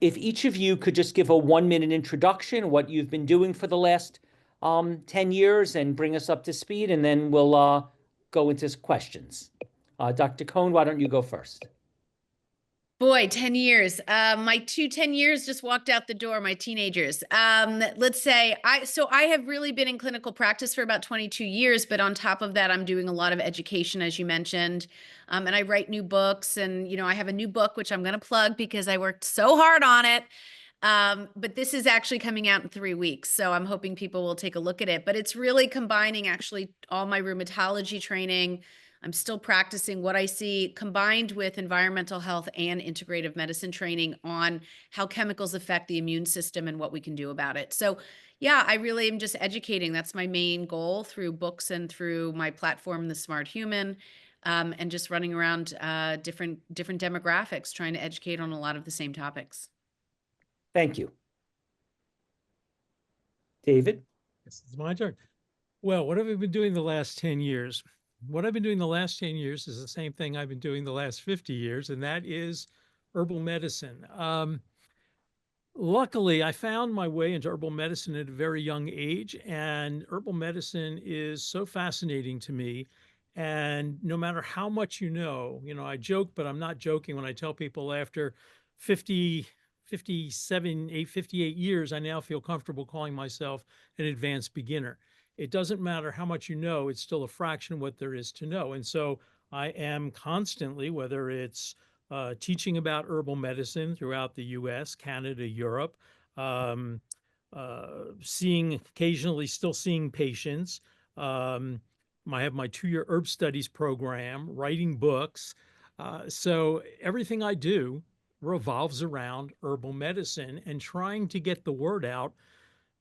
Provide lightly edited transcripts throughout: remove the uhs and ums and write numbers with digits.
if each of you could just give a 1-minute introduction, what you've been doing for the last 10 years and bring us up to speed, and then we'll go into questions. Dr. Cohen, why don't you go first? Boy, 10 years. My 10 years just walked out the door, my teenagers. Let's say I have really been in clinical practice for about 22 years, but on top of that, I'm doing a lot of education, as you mentioned. And I write new books, and, I have a new book, which I'm going to plug because I worked so hard on it. But this is actually coming out in 3 weeks. So I'm hoping people will take a look at it, but it's really combining actually all my rheumatology training. I'm still practicing what I see, combined with environmental health and integrative medicine training on how chemicals affect the immune system and what we can do about it. So yeah, I really am just educating. That's my main goal through books and through my platform, The Smart Human, and just running around different demographics, trying to educate on a lot of the same topics. Thank you. David? Yes, it's my turn. Well, what have I been doing the last 10 years? What I've been doing the last 10 years is the same thing I've been doing the last 50 years, and that is herbal medicine. Luckily, I found my way into herbal medicine at a very young age, and herbal medicine is so fascinating to me. And no matter how much I joke, but I'm not joking when I tell people after 50, 57, 58 years, I now feel comfortable calling myself an advanced beginner. It doesn't matter how much you know, it's still a fraction of what there is to know. And so I am constantly, whether it's teaching about herbal medicine throughout the US, Canada, Europe, occasionally still seeing patients. I have my 2-year herb studies program, writing books. So everything I do revolves around herbal medicine and trying to get the word out.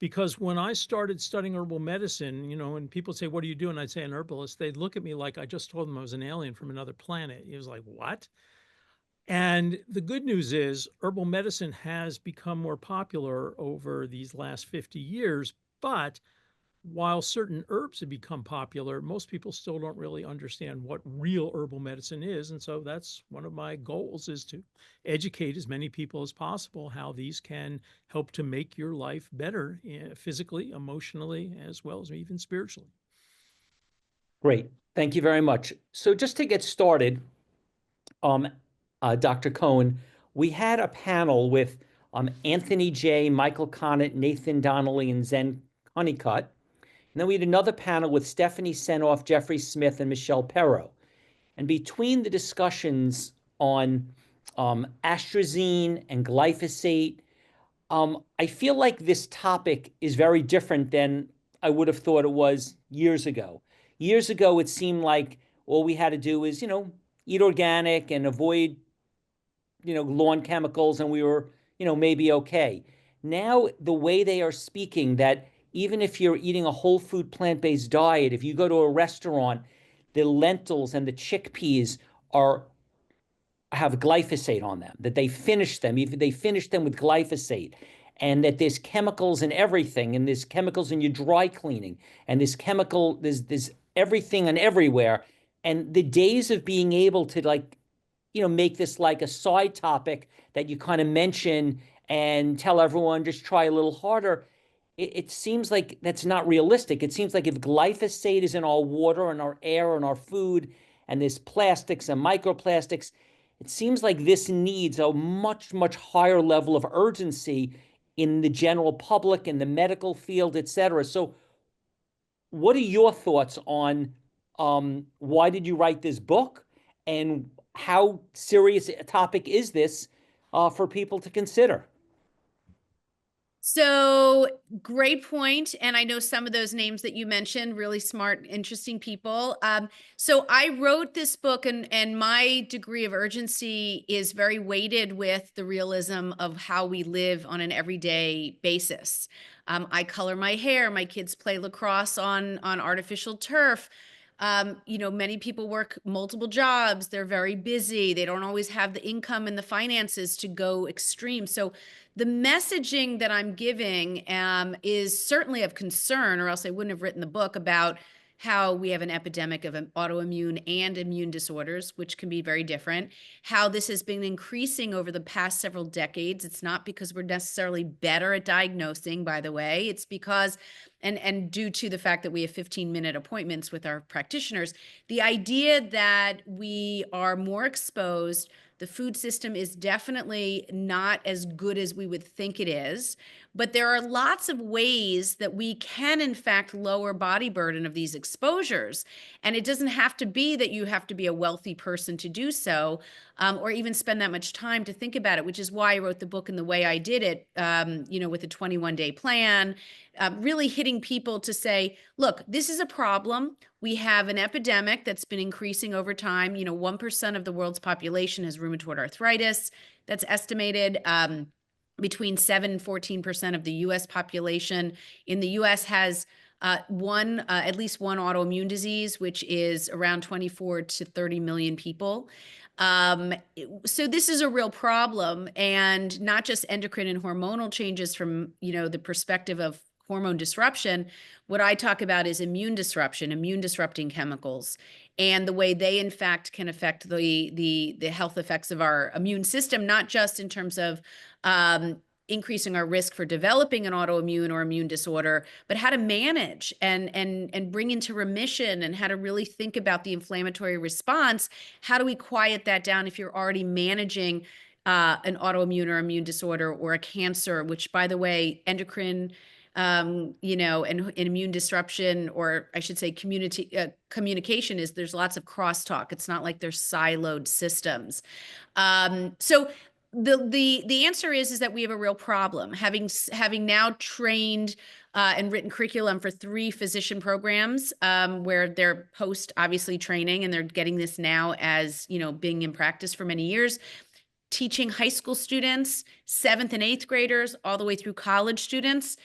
Because when I started studying herbal medicine, when people say, "What do you do?" and I'd say an herbalist, they'd look at me like I just told them I was an alien from another planet. It was like, what? And the good news is herbal medicine has become more popular over these last 50 years. But while certain herbs have become popular, most people still don't really understand what real herbal medicine is. And so that's one of my goals, is to educate as many people as possible how these can help to make your life better, physically, emotionally, as well as even spiritually. Great. Thank you very much. So just to get started, Dr. Cohen, we had a panel with Anthony J., Michael Connett, Nathan Donnelly, and Zen Honeycutt. And then we had another panel with Stephanie Senoff, Jeffrey Smith, and Michelle Perro. And between the discussions on atrazine and glyphosate, I feel like this topic is very different than I would have thought it was years ago. Years ago, it seemed like all we had to do is, eat organic and avoid, lawn chemicals, and we were, maybe okay. Now, the way they are speaking, that even if you're eating a whole food plant-based diet, if you go to a restaurant, the lentils and the chickpeas have glyphosate on them, that they finish them, even they finish them with glyphosate, and that there's chemicals in everything, and there's chemicals in your dry cleaning, and there's everything and everywhere. And the days of being able to make this like a side topic that you kind of mention and tell everyone just try a little harder, it seems like that's not realistic. It seems like if glyphosate is in our water and our air and our food, and there's plastics and microplastics, it seems like this needs a much, much higher level of urgency in the general public, in the medical field, et cetera. So what are your thoughts on why did you write this book, and how serious a topic is this for people to consider? So great point. And I know some of those names that you mentioned, really smart, interesting people. So I wrote this book, and my degree of urgency is very weighted with the realism of how we live on an everyday basis. I color my hair. My kids play lacrosse on artificial turf. Many people work multiple jobs. They're very busy. They don't always have the income and the finances to go extreme. So the messaging that I'm giving is certainly of concern, or else I wouldn't have written the book, about how we have an epidemic of autoimmune and immune disorders, which can be very different, how this has been increasing over the past several decades. It's not because we're necessarily better at diagnosing, by the way. It's because, and due to the fact that we have 15-minute appointments with our practitioners, the idea that we are more exposed, the food system is definitely not as good as we would think it is. But there are lots of ways that we can, in fact, lower body burden of these exposures. And it doesn't have to be that you have to be a wealthy person to do so, or even spend that much time to think about it, which is why I wrote the book in the way I did it, with a 21-day plan, really hitting people to say, look, this is a problem. We have an epidemic that's been increasing over time. 1% of the world's population has rheumatoid arthritis. That's estimated. Between 7 and 14% of the U.S. population in the U.S. has at least one autoimmune disease, which is around 24 to 30 million people. So this is a real problem, and not just endocrine and hormonal changes from, the perspective of hormone disruption. What I talk about is immune disruption, immune disrupting chemicals, and the way they, in fact, can affect the health effects of our immune system, not just in terms of increasing our risk for developing an autoimmune or immune disorder, but how to manage and bring into remission, and how to really think about the inflammatory response. How do we quiet that down if you're already managing an autoimmune or immune disorder or a cancer, which, by the way, endocrine and immune disruption, or I should say communication, is there's lots of crosstalk. It's not like they're siloed systems. So the answer is that we have a real problem. Having now trained and written curriculum for 3 physician programs, where they're post obviously training, and they're getting this now as being in practice for many years, teaching high school students, 7th and 8th graders, all the way through college students.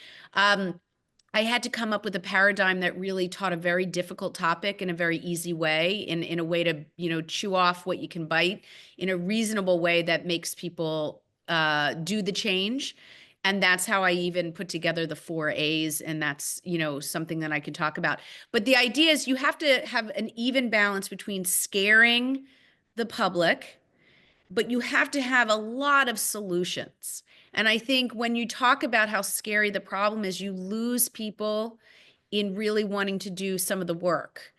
I had to come up with a paradigm that really taught a very difficult topic in a very easy way, in a way to, chew off what you can bite in a reasonable way that makes people do the change. And that's how I even put together the 4 A's. And that's, something that I can talk about. But the idea is you have to have an even balance between scaring the public, but you have to have a lot of solutions. And I think when you talk about how scary the problem is, you lose people in really wanting to do some of the work.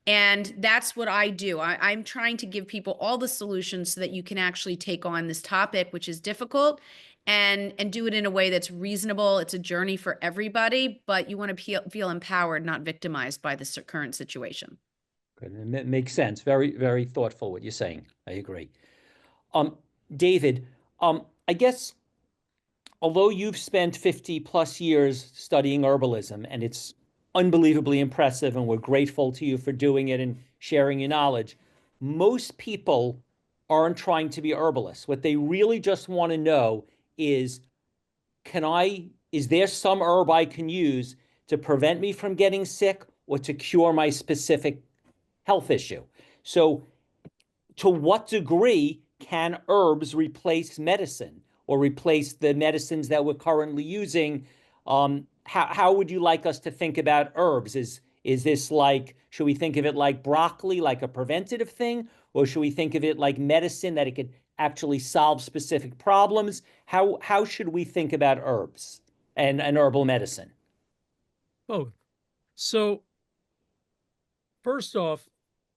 And that's what I do. I'm trying to give people all the solutions so that you can actually take on this topic, which is difficult, and do it in a way that's reasonable. It's a journey for everybody, but you want to feel empowered, not victimized by the current situation. Good. It makes sense. Very, very thoughtful what you're saying. I agree. David, I guess, although you've spent 50 plus years studying herbalism, and it's unbelievably impressive, and we're grateful to you for doing it and sharing your knowledge, most people aren't trying to be herbalists. What they really just want to know is, is there some herb I can use to prevent me from getting sick or to cure my specific health issue? So to what degree can herbs replace medicine or replace the medicines that we're currently using? How would you like us to think about herbs? Is this like, should we think of it like broccoli, like a preventative thing? Or should we think of it like medicine, that it could actually solve specific problems? How should we think about herbs and herbal medicine? Both. So first off,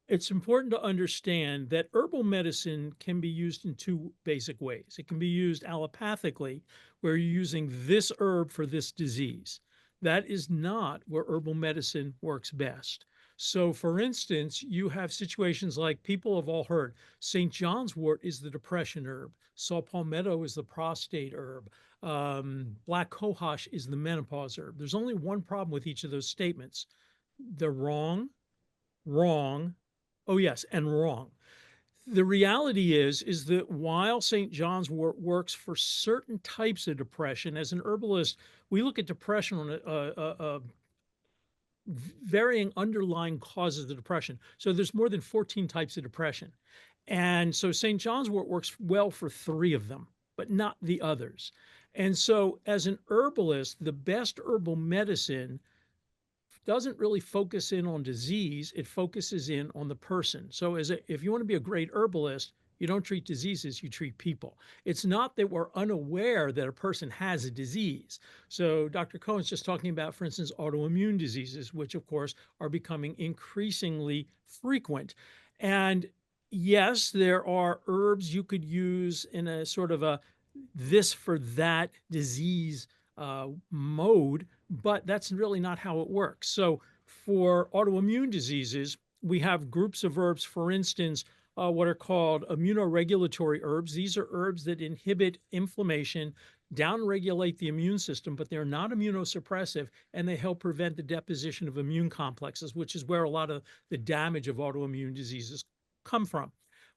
it's important to understand that herbal medicine can be used in 2 basic ways. It can be used allopathically, where you're using this herb for this disease. That is not where herbal medicine works best. So, for instance, you have situations like people have all heard St. John's wort is the depression herb, saw palmetto is the prostate herb, black cohosh is the menopause herb. There's only one problem with each of those statements. They're wrong, oh yes, and wrong. The reality is that while St. John's wort works for certain types of depression, as an herbalist, we look at depression on varying underlying causes of depression. So there's more than 14 types of depression. And so St. John's wort works well for 3 of them, but not the others. And so as an herbalist, the best herbal medicine doesn't really focus in on disease, it focuses in on the person. So if you want to be a great herbalist, you don't treat diseases, you treat people. It's not that we're unaware that a person has a disease. So Dr. Cohen's just talking about, for instance, autoimmune diseases, which of course are becoming increasingly frequent. And yes, there are herbs you could use in a sort of a this for that disease mode, but that's really not how it works. So for autoimmune diseases, we have groups of herbs, for instance, what are called immunoregulatory herbs. These are herbs that inhibit inflammation, downregulate the immune system, but they're not immunosuppressive, and they help prevent the deposition of immune complexes, which is where a lot of the damage of autoimmune diseases come from.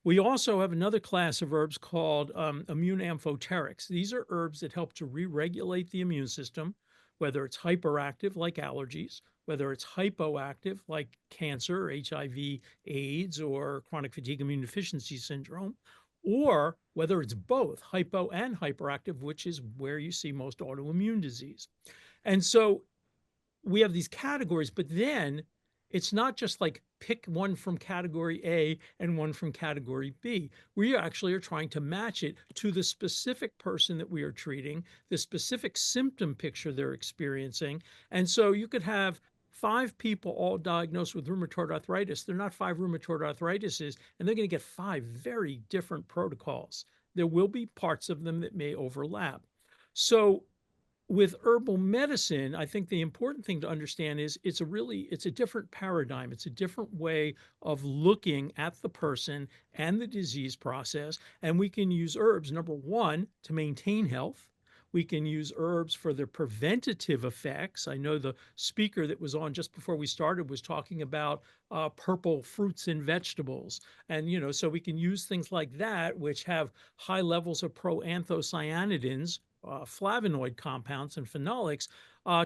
We also have another class of herbs called immune amphoterics. These are herbs that help to re-regulate the immune system, whether it's hyperactive like allergies, whether it's hypoactive like cancer, HIV, AIDS, or chronic fatigue immune deficiency syndrome, or whether it's both hypo and hyperactive, which is where you see most autoimmune disease. And so we have these categories, but then it's not just like pick one from category A and one from category B. We actually are trying to match it to the specific person that we are treating, the specific symptom picture they're experiencing. And so you could have 5 people all diagnosed with rheumatoid arthritis. They're not 5 rheumatoid arthritises, and they're going to get 5 very different protocols. There will be parts of them that may overlap. So with herbal medicine, I think the important thing to understand is it's a different paradigm. It's a different way of looking at the person and the disease process. And we can use herbs, number one, to maintain health. We can use herbs for their preventative effects. I know the speaker that was on just before we started was talking about purple fruits and vegetables. And, so we can use things like that, which have high levels of proanthocyanidins, flavonoid compounds and phenolics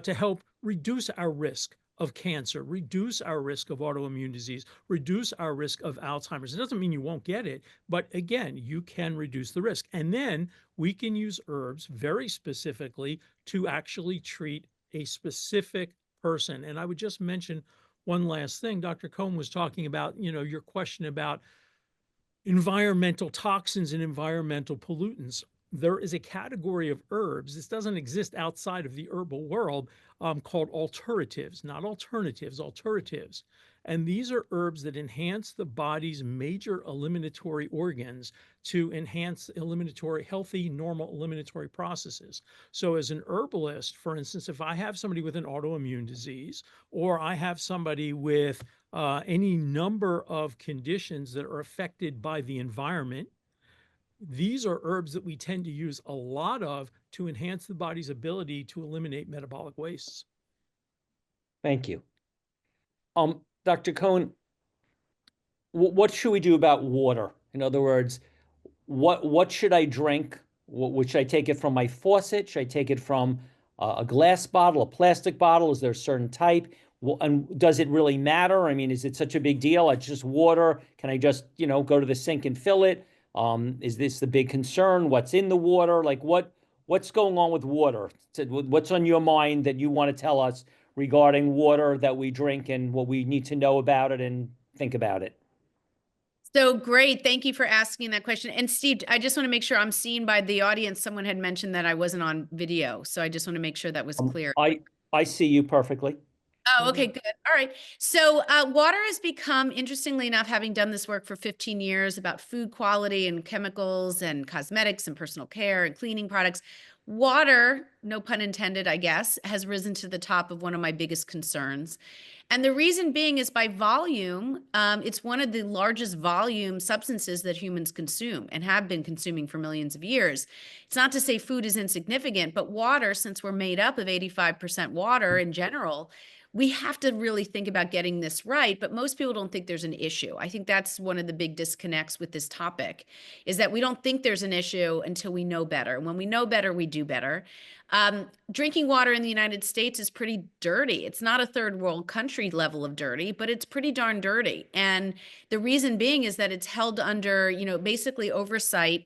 to help reduce our risk of cancer, reduce our risk of autoimmune disease, reduce our risk of Alzheimer's. It doesn't mean you won't get it, but again, you can reduce the risk. And then we can use herbs very specifically to actually treat a specific person. And I would just mention one last thing. Dr. Cohen was talking about, your question about environmental toxins and environmental pollutants. There is a category of herbs, this doesn't exist outside of the herbal world, called alteratives, not alternatives, alteratives. And these are herbs that enhance the body's major eliminatory organs to enhance healthy, normal eliminatory processes. So as an herbalist, for instance, if I have somebody with an autoimmune disease, or I have somebody with any number of conditions that are affected by the environment, these are herbs that we tend to use a lot of to enhance the body's ability to eliminate metabolic wastes. Thank you. Dr. Cohen, what should we do about water? In other words, what should I drink? Should I take it from my faucet? Should I take it from a glass bottle, a plastic bottle? Is there a certain type? And does it really matter? I mean, is it such a big deal? It's just water. Can I just, go to the sink and fill it? Is this the big concern? What's in the water? Like what's going on with water? What's on your mind that you want to tell us regarding water that we drink and what we need to know about it and think about it? So great. Thank you for asking that question. And Steve, I just want to make sure I'm seen by the audience. Someone had mentioned that I wasn't on video. So I just want to make sure that was clear. I see you perfectly. Oh, okay, good. All right. So water has become, interestingly enough, having done this work for 15 years about food quality and chemicals and cosmetics and personal care and cleaning products, water, no pun intended, I guess, has risen to the top of one of my biggest concerns. And the reason being is by volume, it's one of the largest volume substances that humans consume and have been consuming for millions of years. It's not to say food is insignificant, but water, since we're made up of 85% water in general, we have to really think about getting this right, but most people don't think there's an issue. I think that's one of the big disconnects with this topic, is that we don't think there's an issue until we know better. And when we know better, we do better. Drinking water in the United States is pretty dirty. It's not a third world country level of dirty, but it's pretty darn dirty. And the reason being is that it's held under, basically oversight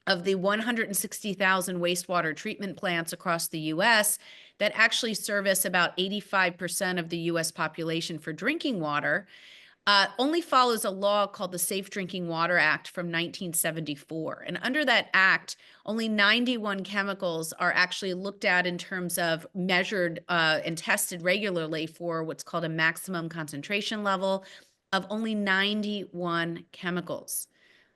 of the 160,000 wastewater treatment plants across the US that actually service about 85% of the US population for drinking water, only follows a law called the Safe Drinking Water Act from 1974. And under that act, only 91 chemicals are actually looked at in terms of measured and tested regularly for what's called a maximum concentration level of only 91 chemicals.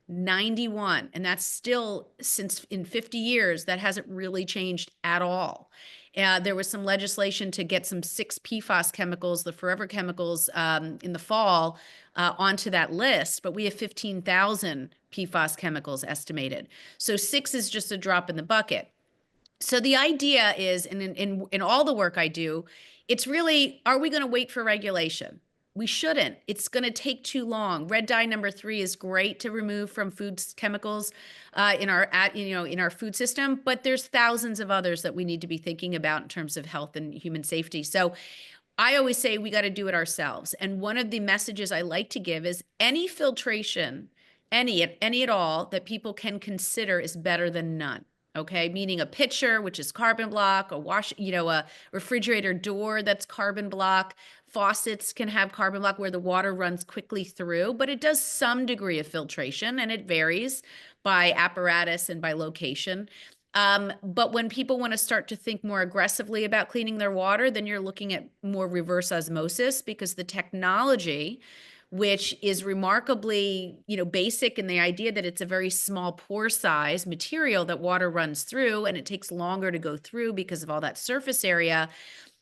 91. And that's still, since in 50 years, that hasn't really changed at all. There was some legislation to get some 6 PFAS chemicals, the forever chemicals, in the fall onto that list, but we have 15,000 PFAS chemicals estimated. So 6 is just a drop in the bucket. So the idea is, and in all the work I do, it's really, are we going to wait for regulation? We shouldn't. It's going to take too long. Red dye number 3 is great to remove from food chemicals in our food system, but there's thousands of others that we need to be thinking about in terms of health and human safety. So I always say we got to do it ourselves. And one of the messages I like to give is any filtration, any at all, that people can consider is better than none. Okay, meaning a pitcher, which is carbon block, a refrigerator door that's carbon block. Faucets can have carbon block where the water runs quickly through, but it does some degree of filtration, and it varies by apparatus and by location. But when people want to start to think more aggressively about cleaning their water, then you're looking at more reverse osmosis, because the technology, which is remarkably, basic in the idea that it's a very small pore size material that water runs through, and it takes longer to go through because of all that surface area.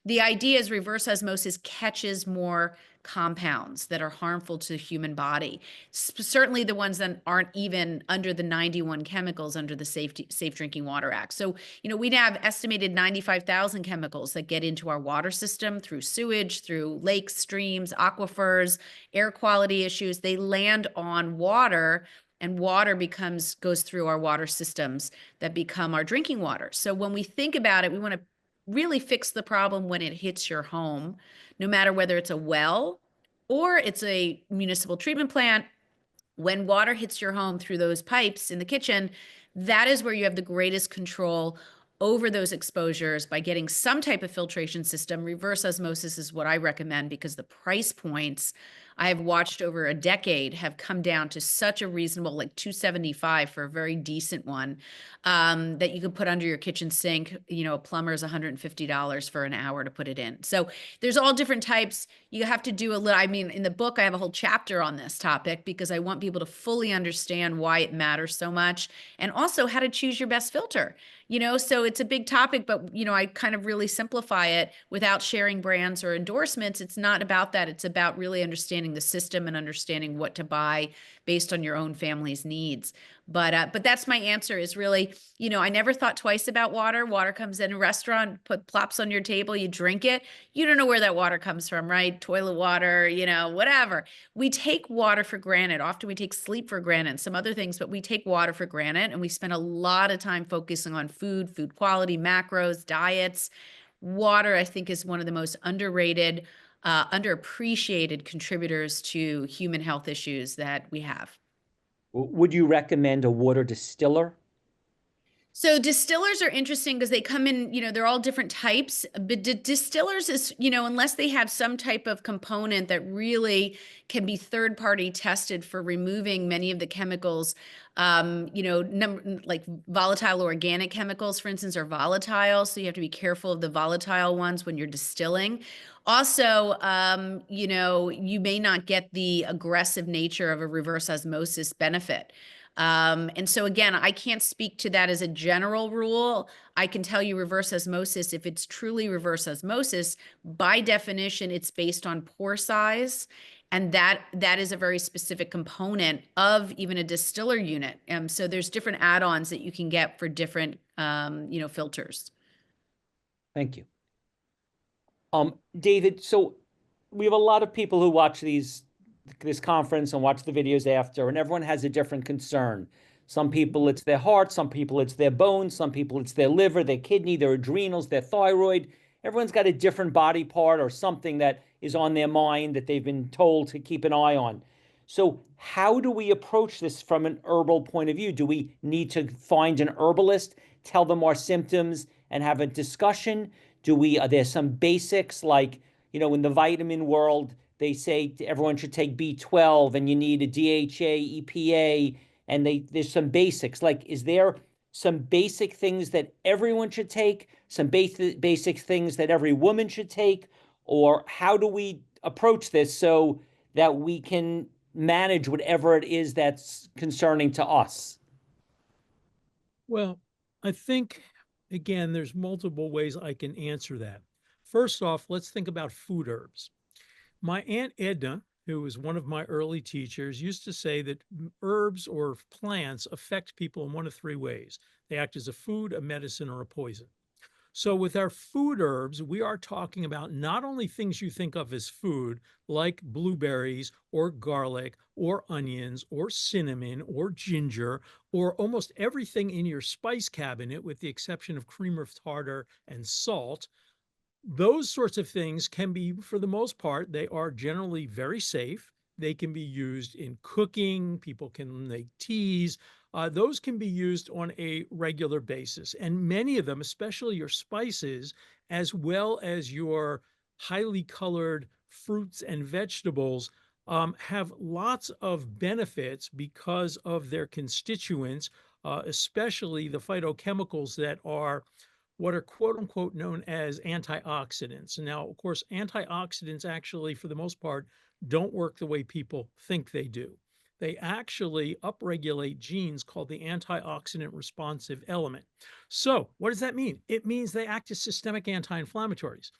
The idea is reverse osmosis catches more compounds that are harmful to the human body. Certainly the ones that aren't even under the 91 chemicals under the Safe Drinking Water Act. So, we'd have estimated 95,000 chemicals that get into our water system through sewage, through lakes, streams, aquifers, air quality issues. They land on water, and water goes through our water systems that become our drinking water. So when we think about it, we want to really fix the problem when it hits your home, no matter whether it's a well or it's a municipal treatment plant. When water hits your home through those pipes in the kitchen, that is where you have the greatest control over those exposures by getting some type of filtration system. Reverse osmosis is what I recommend, because the price points I've watched over a decade have come down to such a reasonable, like $275 for a very decent one, that you can put under your kitchen sink. A plumber is $150 for an hour to put it in. So there's all different types. You have to do a little, in the book, I have a whole chapter on this topic, because I want people to fully understand why it matters so much, and also how to choose your best filter. So it's a big topic, but, I kind of really simplify it without sharing brands or endorsements. It's not about that. It's about really understanding the system and understanding what to buy based on your own family's needs. But that's my answer, is really, I never thought twice about water. Water comes in a restaurant, plops on your table, you drink it. You don't know where that water comes from, right? Toilet water, whatever. We take water for granted. Often we take sleep for granted and some other things, but we take water for granted, and we spend a lot of time focusing on food quality, macros, diets. Water, I think, is one of the most underrated, underappreciated contributors to human health issues that we have. Would you recommend a water distiller? So distillers are interesting because they come in, they're all different types, but distillers is, unless they have some type of component that really can be third-party tested for removing many of the chemicals, like volatile organic chemicals, for instance, are volatile. So you have to be careful of the volatile ones when you're distilling. Also, you may not get the aggressive nature of a reverse osmosis benefit. And so again, I can't speak to that as a general rule. I can tell you reverse osmosis, if it's truly reverse osmosis, by definition, it's based on pore size. And that is a very specific component of even a distiller unit. So there's different add-ons that you can get for different, filters. Thank you. David, so we have a lot of people who watch this conference and watch the videos after, and everyone has a different concern. Some people, it's their heart. Some people, it's their bones. Some people, it's their liver, their kidney, their adrenals, their thyroid. Everyone's got a different body part or something that is on their mind that they've been told to keep an eye on. So how do we approach this from an herbal point of view? Do we need to find an herbalist, tell them our symptoms, and have a discussion? Are there some basics like, in the vitamin world, they say everyone should take B12 and you need a DHA, EPA, and there's some basics. Like, is there some basic things that everyone should take, some basic things that every woman should take, or how do we approach this so that we can manage whatever it is that's concerning to us? Well, I think, again, there's multiple ways I can answer that. First off, let's think about food herbs. My Aunt Edna, who was one of my early teachers, used to say that herbs or plants affect people in one of three ways. They act as a food, a medicine, or a poison. So, with our food herbs, we are talking about not only things you think of as food, like blueberries or garlic or onions or cinnamon or ginger, or almost everything in your spice cabinet, with the exception of cream of tartar and salt. Those sorts of things can be, for the most part, they are generally very safe. They can be used in cooking. People can make teas. Those can be used on a regular basis. And many of them, especially your spices, as well as your highly colored fruits and vegetables, have lots of benefits because of their constituents, especially the phytochemicals that are what are quote unquote known as antioxidants. Now, of course, antioxidants actually, for the most part, don't work the way people think they do. They actually upregulate genes called the antioxidant responsive element. So, what does that mean? It means they act as systemic anti inflammatories.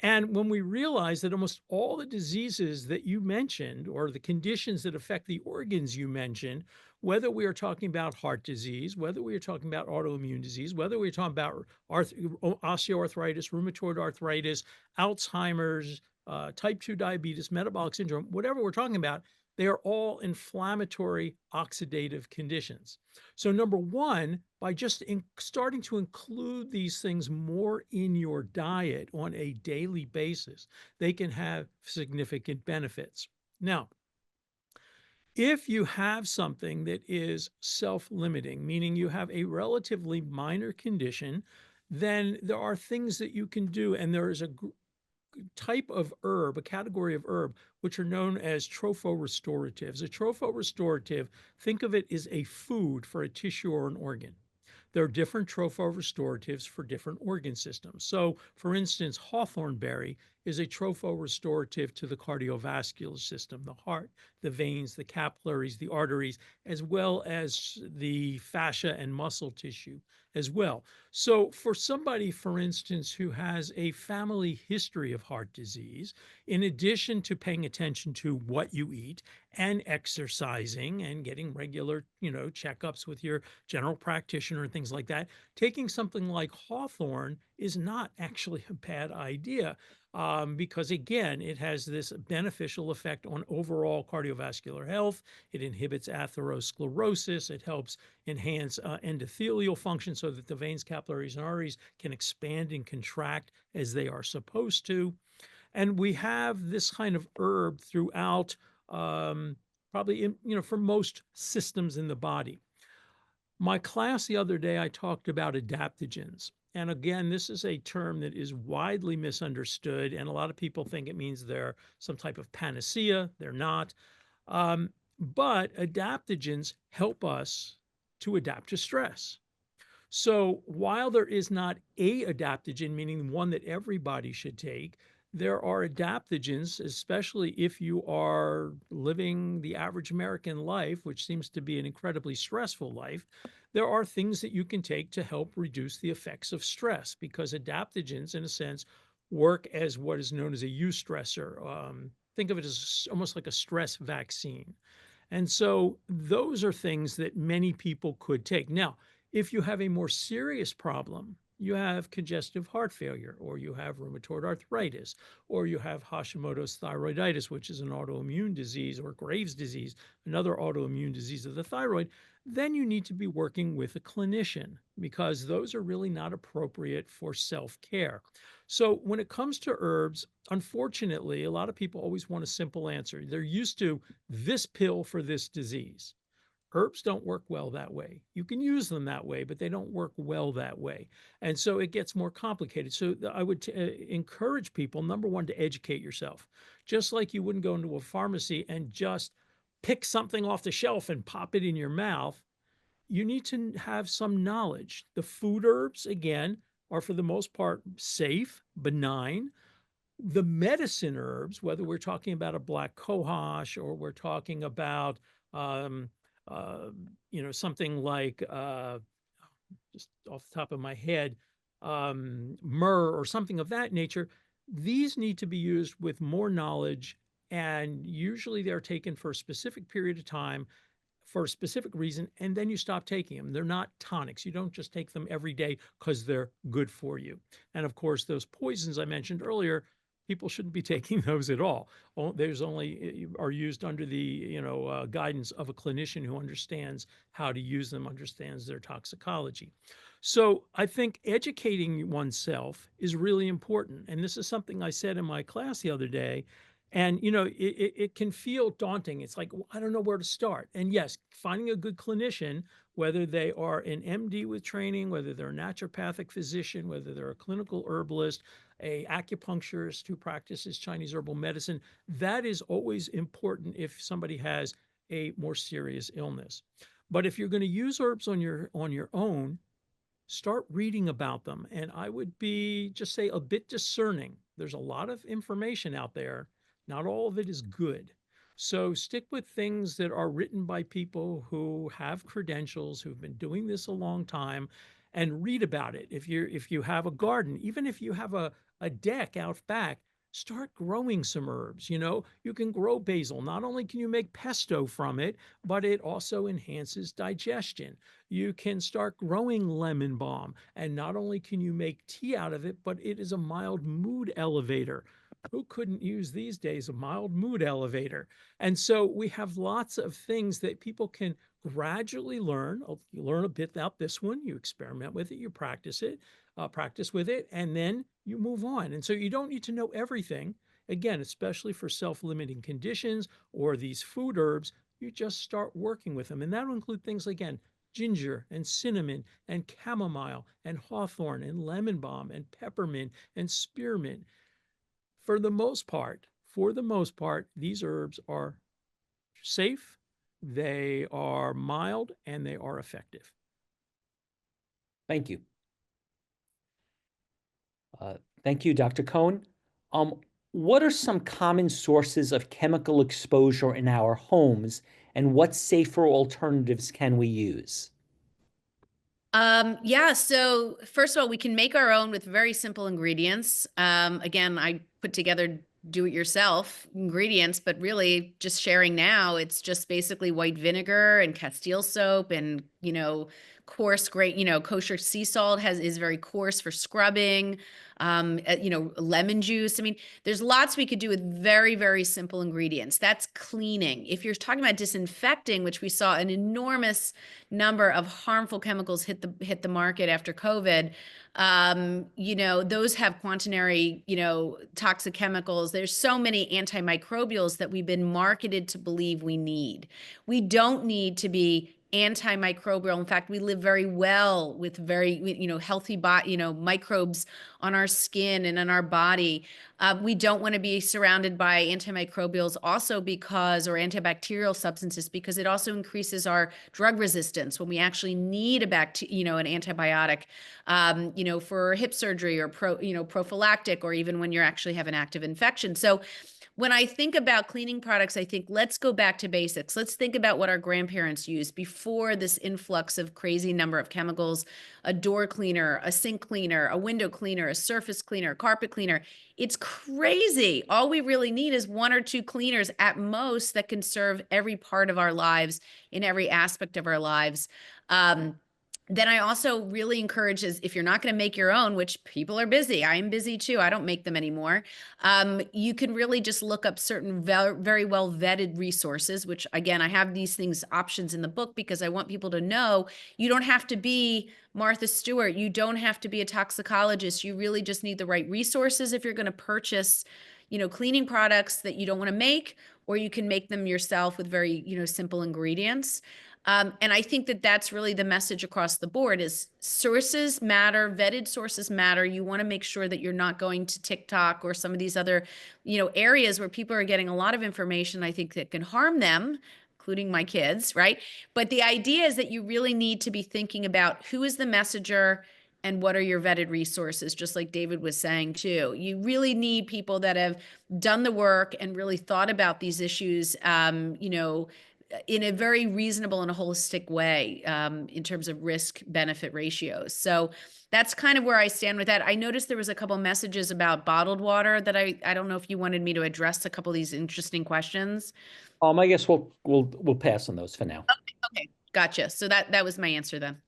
And when we realize that almost all the diseases that you mentioned, or the conditions that affect the organs you mentioned, whether we are talking about heart disease, whether we are talking about autoimmune disease, whether we're talking about osteoarthritis, rheumatoid arthritis, Alzheimer's, type 2 diabetes, metabolic syndrome, whatever we're talking about, they are all inflammatory oxidative conditions. So, number one, by just starting to include these things more in your diet on a daily basis, they can have significant benefits. Now, if you have something that is self limiting, meaning you have a relatively minor condition, then there are things that you can do. And there is a type of herb, a category of herb, which are known as tropho-restoratives. A tropho-restorative, think of it as a food for a tissue or an organ. There are different tropho-restoratives for different organ systems. So, for instance, hawthorn berry is a tropho-restorative to the cardiovascular system, the heart, the veins, the capillaries, the arteries, as well as the fascia and muscle tissue as well. So, for somebody, for instance, who has a family history of heart disease, in addition to paying attention to what you eat and exercising and getting regular, checkups with your general practitioner and things like that, taking something like hawthorn is not actually a bad idea. Because again, it has this beneficial effect on overall cardiovascular health. It inhibits atherosclerosis. It helps enhance endothelial function so that the veins, capillaries, and arteries can expand and contract as they are supposed to. And we have this kind of herb throughout, probably, for most systems in the body. My class the other day, I talked about adaptogens. And again, this is a term that is widely misunderstood, and a lot of people think it means they're some type of panacea. They're not. But adaptogens help us to adapt to stress. So while there is not a adaptogen, meaning one that everybody should take, there are adaptogens, especially if you are living the average American life, which seems to be an incredibly stressful life. There are things that you can take to help reduce the effects of stress, because adaptogens, in a sense, work as what is known as a eustressor. Think of it as almost like a stress vaccine. And so those are things that many people could take. Now, if you have a more serious problem, you have congestive heart failure, or you have rheumatoid arthritis, or you have Hashimoto's thyroiditis, which is an autoimmune disease, or Graves' disease, another autoimmune disease of the thyroid, then you need to be working with a clinician because those are really not appropriate for self-care. So when it comes to herbs, unfortunately, a lot of people always want a simple answer. They're used to this pill for this disease. Herbs don't work well that way. You can use them that way, but they don't work well that way. And so it gets more complicated. So I would encourage people, number one, to educate yourself. Just like you wouldn't go into a pharmacy and just pick something off the shelf and pop it in your mouth. You need to have some knowledge. The food herbs, again, are for the most part safe, benign. The medicine herbs, whether we're talking about a black cohosh or we're talking about, um, uh, something like, just off the top of my head, myrrh or something of that nature, these need to be used with more knowledge. And usually they're taken for a specific period of time for a specific reason, and then you stop taking them. They're not tonics. You don't just take them every day because they're good for you. And of course, those poisons I mentioned earlier, people shouldn't be taking those at all. There's only are used under the guidance of a clinician who understands how to use them, understands their toxicology. So I think educating oneself is really important. And this is something I said in my class the other day. And it can feel daunting. It's like, well, I don't know where to start. And yes, finding a good clinician, whether they are an MD with training, whether they're a naturopathic physician, whether they're a clinical herbalist, a acupuncturist who practices Chinese herbal medicine, that is always important if somebody has a more serious illness. But if you're going to use herbs on your own, start reading about them. And I would be, just say, a bit discerning. There's a lot of information out there. Not all of it is good. So stick with things that are written by people who have credentials, who've been doing this a long time, and read about it. If you have a garden, even if you have a deck out back, start growing some herbs. You can grow basil. Not only can you make pesto from it, but it also enhances digestion. You can start growing lemon balm, and not only can you make tea out of it, but it is a mild mood elevator. Who couldn't use these days a mild mood elevator? And so we have lots of things that people can gradually learn. You learn a bit about this one, you experiment with it, you practice with it, and then you move on. And so you don't need to know everything. Again, especially for self-limiting conditions or these food herbs, you just start working with them. And that will include things, again, ginger and cinnamon and chamomile and hawthorn and lemon balm and peppermint and spearmint. For the most part, these herbs are safe, they are mild, and they are effective. Thank you. Thank you, Dr. Cohen. What are some common sources of chemical exposure in our homes, and what safer alternatives can we use? Yeah, so first of all, we can make our own with very simple ingredients. Again, I put together do-it-yourself ingredients, but really just sharing now, it's just basically white vinegar and Castile soap and, coarse grain, kosher sea salt is very coarse for scrubbing, lemon juice. I mean, there's lots we could do with very, very simple ingredients. That's cleaning. If you're talking about disinfecting, which we saw an enormous number of harmful chemicals hit the market after COVID, those have quaternary, toxic chemicals. There's so many antimicrobials that we've been marketed to believe we need. We don't need to be antimicrobial. In fact, we live very well with very, healthy microbes on our skin and in our body. We don't want to be surrounded by antimicrobials also because, or antibacterial substances, because it also increases our drug resistance when we actually need an antibiotic, for hip surgery or prophylactic, or even when you actually have an active infection. So when I think about cleaning products, I think let's go back to basics. Let's think about what our grandparents used before this influx of crazy number of chemicals: a door cleaner, a sink cleaner, a window cleaner, a surface cleaner, a carpet cleaner. It's crazy. All we really need is one or two cleaners at most that can serve every part of our lives in every aspect of our lives. Then I also really encourage is if you're not going to make your own, which people are busy, I'm busy too. I don't make them anymore. You can really just look up certain very well vetted resources, which again, I have these things options in the book because I want people to know you don't have to be Martha Stewart. You don't have to be a toxicologist. You really just need the right resources if you're going to purchase, cleaning products that you don't want to make, or you can make them yourself with very, simple ingredients. And I think that that's really the message across the board is sources matter, vetted sources matter. You want to make sure that you're not going to TikTok or some of these other, areas where people are getting a lot of information, I think, that can harm them, including my kids, right? But the idea is that you really need to be thinking about who is the messenger and what are your vetted resources, just like David was saying too. You really need people that have done the work and really thought about these issues, in a very reasonable and a holistic way, in terms of risk benefit ratios. So that's kind of where I stand with that. I noticed there was a couple messages about bottled water that I don't know if you wanted me to address a couple of these interesting questions. I guess we'll pass on those for now. Okay, gotcha. So that was my answer then.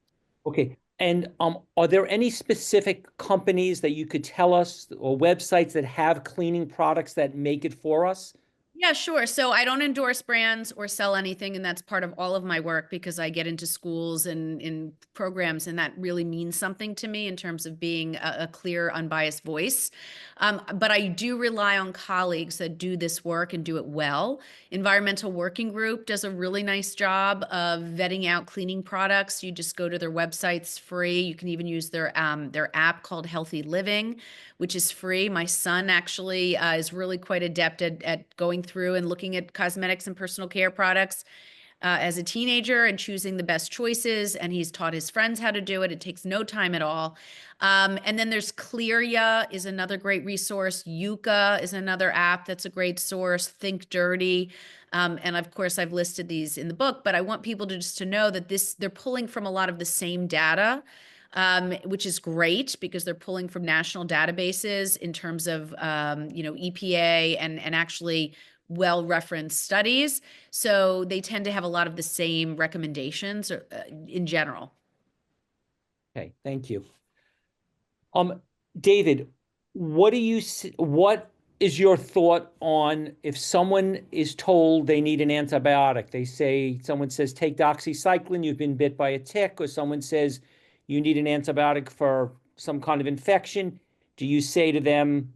Okay. And are there any specific companies that you could tell us or websites that have cleaning products that make it for us? Yeah, sure. So I don't endorse brands or sell anything, and that's part of all of my work because I get into schools and in programs, and that really means something to me in terms of being a clear, unbiased voice. But I do rely on colleagues that do this work and do it well. Environmental Working Group does a really nice job of vetting out cleaning products. You just go to their websites free. You can even use their app called Healthy Living, which is free. My son actually is really quite adept at going through and looking at cosmetics and personal care products as a teenager and choosing the best choices. And he's taught his friends how to do it. It takes no time at all. And then there's Clearia is another great resource. Yucca is another app that's a great source. Think Dirty. And of course, I've listed these in the book, but I want people to just to know that they're pulling from a lot of the same data, which is great because they're pulling from national databases in terms of, EPA and actually well-referenced studies. So they tend to have a lot of the same recommendations in general. Okay, thank you. David, what is your thought on if someone is told they need an antibiotic? Someone says, take doxycycline, you've been bit by a tick, or someone says you need an antibiotic for some kind of infection. Do you say to them,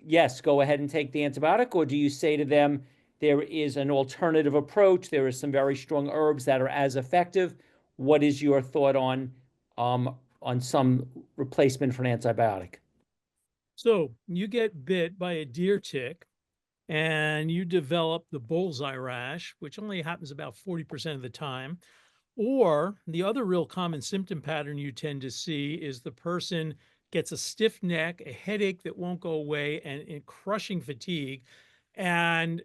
yes, go ahead and take the antibiotic? Or do you say to them, there is an alternative approach, there are some very strong herbs that are as effective? What is your thought on some replacement for an antibiotic? So you get bit by a deer tick and you develop the bullseye rash, which only happens about 40% of the time. Or the other real common symptom pattern you tend to see is the person gets a stiff neck, a headache that won't go away, and crushing fatigue. And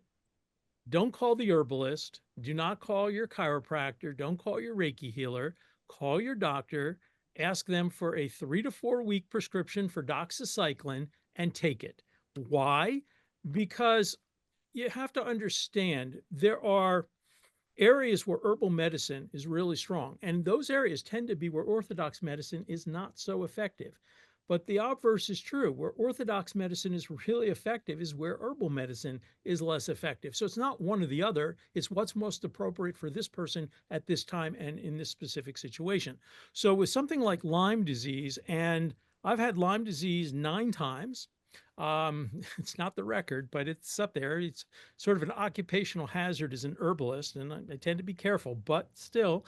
don't call the herbalist. Do not call your chiropractor. Don't call your Reiki healer. Call your doctor. Ask them for a 3 to 4 week prescription for doxycycline and take it. Why? Because you have to understand there are areas where herbal medicine is really strong, and those areas tend to be where orthodox medicine is not so effective. But the obverse is true. Where orthodox medicine is really effective is where herbal medicine is less effective. So it's not one or the other. It's what's most appropriate for this person at this time and in this specific situation. So with something like Lyme disease, and I've had Lyme disease 9 times. It's not the record, but it's up there. It's sort of an occupational hazard as an herbalist, and I tend to be careful, but still,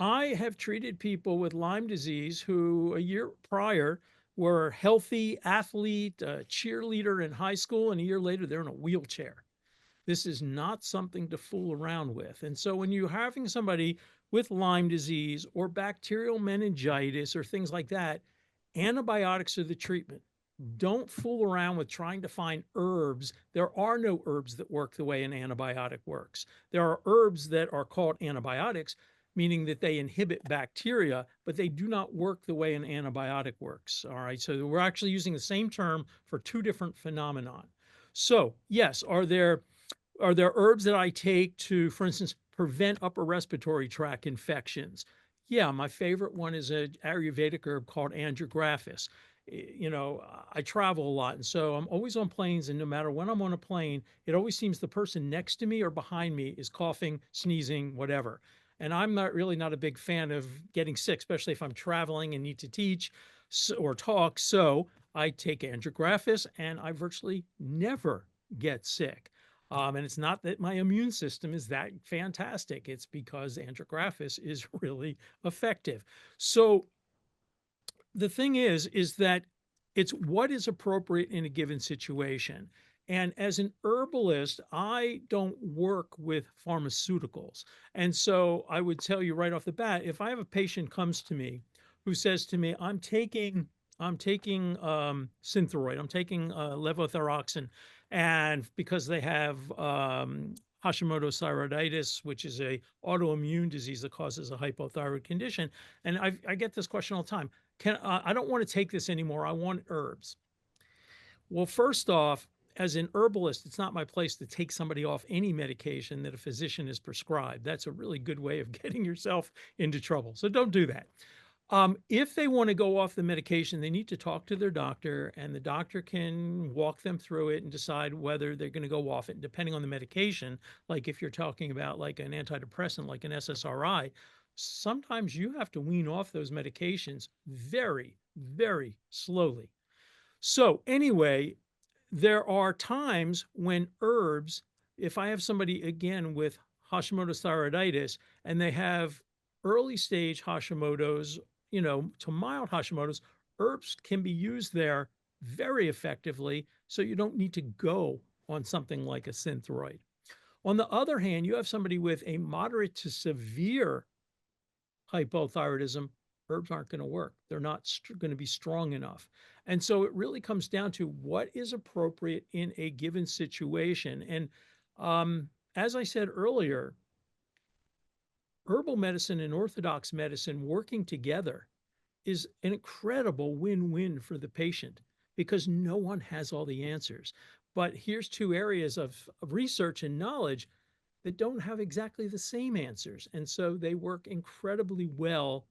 I have treated people with Lyme disease who a year prior were healthy athlete, cheerleader in high school, and a year later they're in a wheelchair. This is not something to fool around with. And so when you're having somebody with Lyme disease or bacterial meningitis or things like that, antibiotics are the treatment. Don't fool around with trying to find herbs. There are no herbs that work the way an antibiotic works. There are herbs that are called antibiotics, meaning that they inhibit bacteria, but they do not work the way an antibiotic works. All right. So we're actually using the same term for 2 different phenomenon. So yes, are there herbs that I take to, for instance, prevent upper respiratory tract infections? Yeah, my favorite one is a Ayurvedic herb called andrographis. You know, I travel a lot, and so I'm always on planes, and no matter when I'm on a plane, it always seems the person next to me or behind me is coughing, sneezing, whatever. And I'm not a big fan of getting sick, especially if I'm traveling and need to teach or talk. So I take andrographis, and I virtually never get sick. And it's not that my immune system is that fantastic. It's because andrographis is really effective. So the thing is that it's what is appropriate in a given situation. And as an herbalist, I don't work with pharmaceuticals. And so I would tell you right off the bat, if I have a patient comes to me who says to me, I'm taking Synthroid, I'm taking levothyroxine, and because they have Hashimoto's thyroiditis, which is a autoimmune disease that causes a hypothyroid condition. And I get this question all the time. I don't want to take this anymore. I want herbs. Well, first off, as an herbalist, it's not my place to take somebody off any medication that a physician has prescribed. That's a really good way of getting yourself into trouble. So don't do that. If they want to go off the medication, they need to talk to their doctor, and the doctor can walk them through it and decide whether they're going to go off it. Depending on the medication, like if you're talking about like an antidepressant, like an SSRI, sometimes you have to wean off those medications very, very slowly. So anyway, there are times when herbs, if I have somebody again with Hashimoto's thyroiditis and they have early stage Hashimoto's, to mild Hashimoto's, herbs can be used there very effectively. So you don't need to go on something like a Synthroid. On the other hand, you have somebody with a moderate to severe hypothyroidism, herbs aren't going to work. They're not going to be strong enough. And so it really comes down to what is appropriate in a given situation. And as I said earlier, herbal medicine and orthodox medicine working together is an incredible win-win for the patient because no one has all the answers. But here's two areas of research and knowledge that don't have exactly the same answers. And so they work incredibly well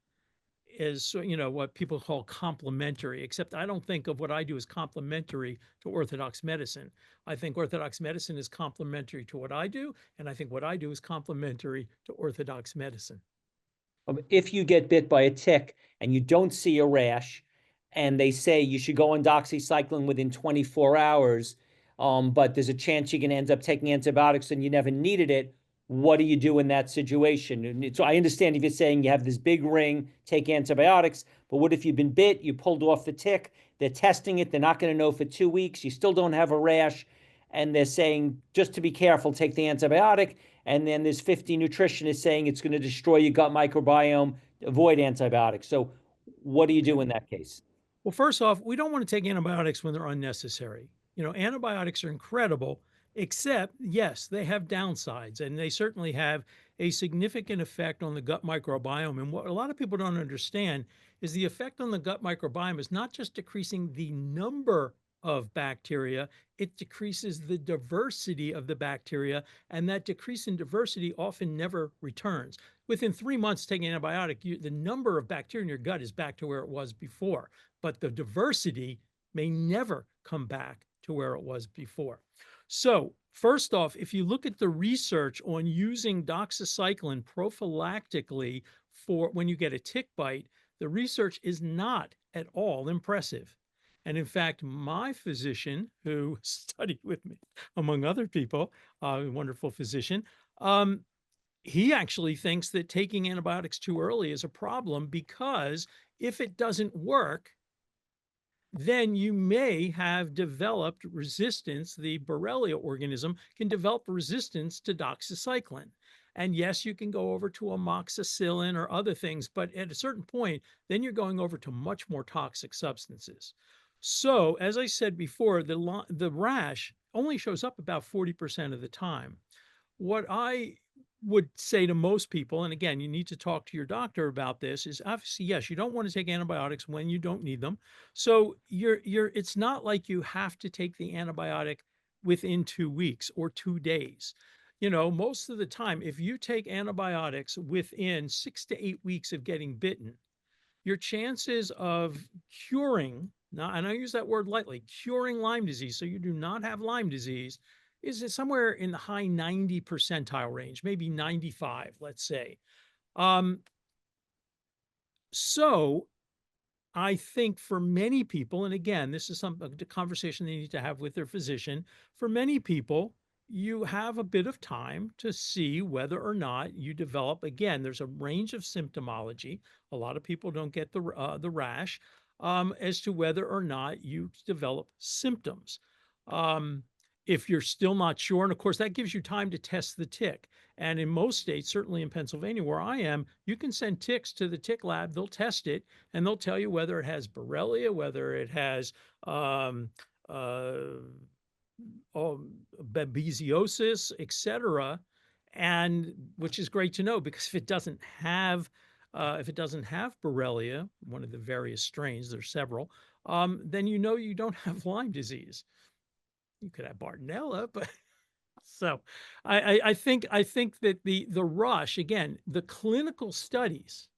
as, what people call complementary, except I don't think of what I do as complementary to Orthodox medicine. I think Orthodox medicine is complementary to what I do, and I think what I do is complementary to Orthodox medicine. If you get bit by a tick and you don't see a rash, and they say you should go on doxycycline within 24 hours, but there's a chance you're going to end up taking antibiotics and you never needed it, what do you do in that situation? And so I understand if you're saying you have this big ring, take antibiotics, but what if you've been bit, you pulled off the tick, they're testing it, they're not going to know for 2 weeks, you still don't have a rash, and they're saying, just to be careful, take the antibiotic, and then there's 50 nutritionists saying it's going to destroy your gut microbiome, avoid antibiotics. So what do you do in that case? Well, first off, we don't want to take antibiotics when they're unnecessary. Antibiotics are incredible, except, yes, they have downsides, and they certainly have a significant effect on the gut microbiome. And what a lot of people don't understand is the effect on the gut microbiome is not just decreasing the number of bacteria, it decreases the diversity of the bacteria, and that decrease in diversity often never returns. Within 3 months taking an antibiotic, the number of bacteria in your gut is back to where it was before, but the diversity may never come back to where it was before. So first off, if you look at the research on using doxycycline prophylactically for when you get a tick bite, the research is not at all impressive. And in fact, my physician, who studied with me, among other people, a wonderful physician, he actually thinks that taking antibiotics too early is a problem because if it doesn't work, then you may have developed resistance. The Borrelia organism can develop resistance to doxycycline. And yes, you can go over to amoxicillin or other things, but at a certain point, then you're going over to much more toxic substances. So, as I said before, the rash only shows up about 40% of the time. What I would say to most people, and again, you need to talk to your doctor about this, is obviously, yes, you don't want to take antibiotics when you don't need them. So it's not like you have to take the antibiotic within 2 weeks or 2 days. You know, most of the time, if you take antibiotics within 6 to 8 weeks of getting bitten, your chances of curing, now, and I use that word lightly, curing Lyme disease, so you do not have Lyme disease, is somewhere in the high 90 percentile range, maybe 95, let's say. So I think for many people, and again, this is the conversation they need to have with their physician. For many people, you have a bit of time to see whether or not you develop. Again, there's a range of symptomology. A lot of people don't get the rash, as to whether or not you develop symptoms. If you're still not sure, and of course that gives you time to test the tick. And in most states, certainly in Pennsylvania where I am, you can send ticks to the tick lab. They'll test it and they'll tell you whether it has Borrelia, whether it has babesiosis, etc. And which is great to know, because if it doesn't have Borrelia, one of the various strains, there's several, then you know you don't have Lyme disease. You could have Bartonella, but so I think that the rush, again, the clinical studies,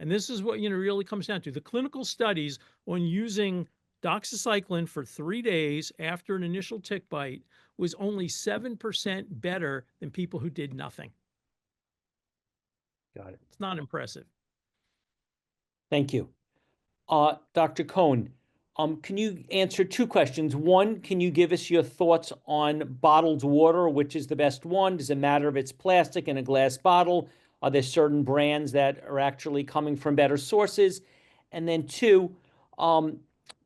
and this is what really comes down to, the clinical studies on using doxycycline for 3 days after an initial tick bite was only 7% better than people who did nothing. Got it. It's not impressive. Thank you. Dr. Cohen, can you answer 2 questions? One, can you give us your thoughts on bottled water? Which is the best one? Does it matter if it's plastic in a glass bottle? Are there certain brands that are actually coming from better sources? And then 2,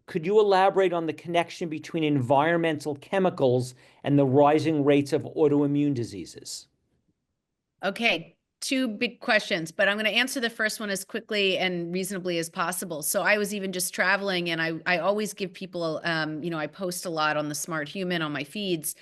could you elaborate on the connection between environmental chemicals and the rising rates of autoimmune diseases? Okay, 2 big questions, but I'm going to answer the first one as quickly and reasonably as possible. So I was even just traveling, and I always give people, I post a lot on the Smart Human on my feeds,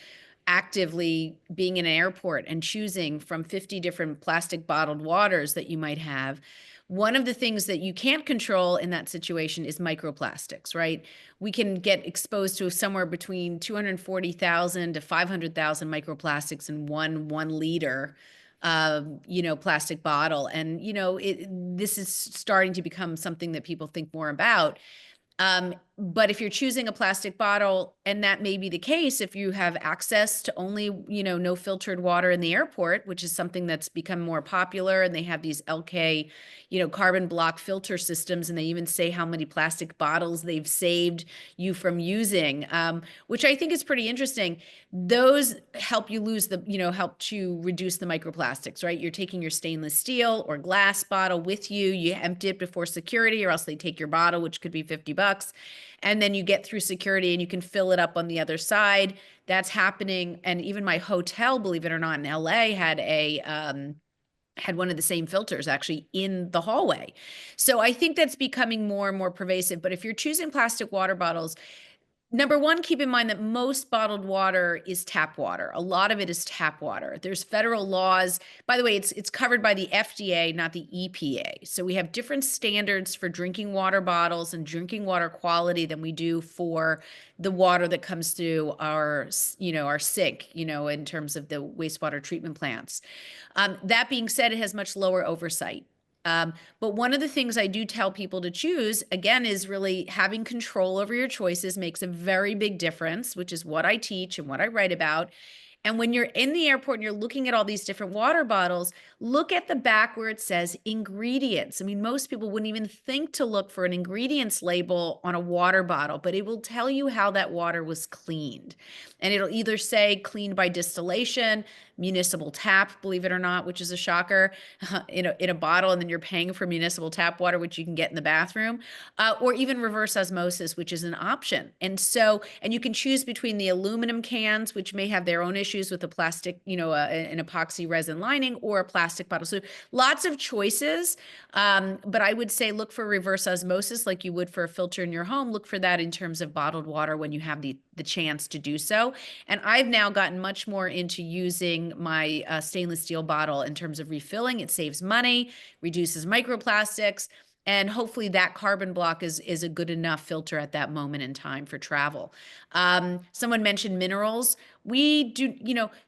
actively being in an airport and choosing from 50 different plastic bottled waters that you might have. One of the things that you can't control in that situation is microplastics, right? We can get exposed to somewhere between 240,000 to 500,000 microplastics in one liter plastic bottle. And, this is starting to become something that people think more about. But if you're choosing a plastic bottle, and that may be the case if you have access to only, no filtered water in the airport, which is something that's become more popular, and they have these LK, carbon block filter systems, and they even say how many plastic bottles they've saved you from using, which I think is pretty interesting. Those help you help to reduce the microplastics, right? You're taking your stainless steel or glass bottle with you. You empty it before security, or else they take your bottle, which could be $50. And then you get through security and you can fill it up on the other side. That's happening. And even my hotel, believe it or not, in LA had one of the same filters actually in the hallway. So I think that's becoming more and more pervasive. But if you're choosing plastic water bottles, number one, keep in mind that most bottled water is tap water. A lot of it is tap water. There's federal laws. By the way, it's covered by the FDA, not the EPA. So we have different standards for drinking water bottles and drinking water quality than we do for the water that comes through our sink, in terms of the wastewater treatment plants. That being said, it has much lower oversight. But one of the things I do tell people to choose, again, is really having control over your choices makes a very big difference, which is what I teach and what I write about. And when you're in the airport and you're looking at all these different water bottles, look at the back where it says ingredients. I mean, most people wouldn't even think to look for an ingredients label on a water bottle, but it will tell you how that water was cleaned. And it'll either say cleaned by distillation, municipal tap, believe it or not, which is a shocker, in a bottle, and then you're paying for municipal tap water, which you can get in the bathroom, or even reverse osmosis, which is an option. And you can choose between the aluminum cans, which may have their own issues with the plastic, an epoxy resin lining, or a plastic bottle. So lots of choices. But I would say look for reverse osmosis like you would for a filter in your home. Look for that in terms of bottled water when you have the chance to do so. And I've now gotten much more into using my stainless steel bottle in terms of refilling. It saves money, reduces microplastics. And hopefully that carbon block is a good enough filter at that moment in time for travel. Someone mentioned minerals. We do,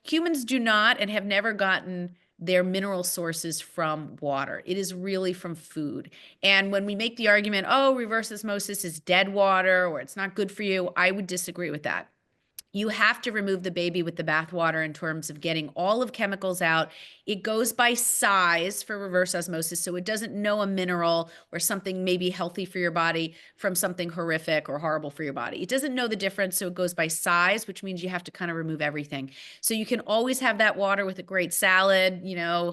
humans do not and have never gotten their mineral sources from water. It is really from food. And when we make the argument, oh, reverse osmosis is dead water or it's not good for you, I would disagree with that. You have to remove the baby with the bathwater in terms of getting all of chemicals out. It goes by size for reverse osmosis, so it doesn't know a mineral or something maybe healthy for your body from something horrific or horrible for your body. It doesn't know the difference, so it goes by size, which means you have to kind of remove everything. So you can always have that water with a great salad,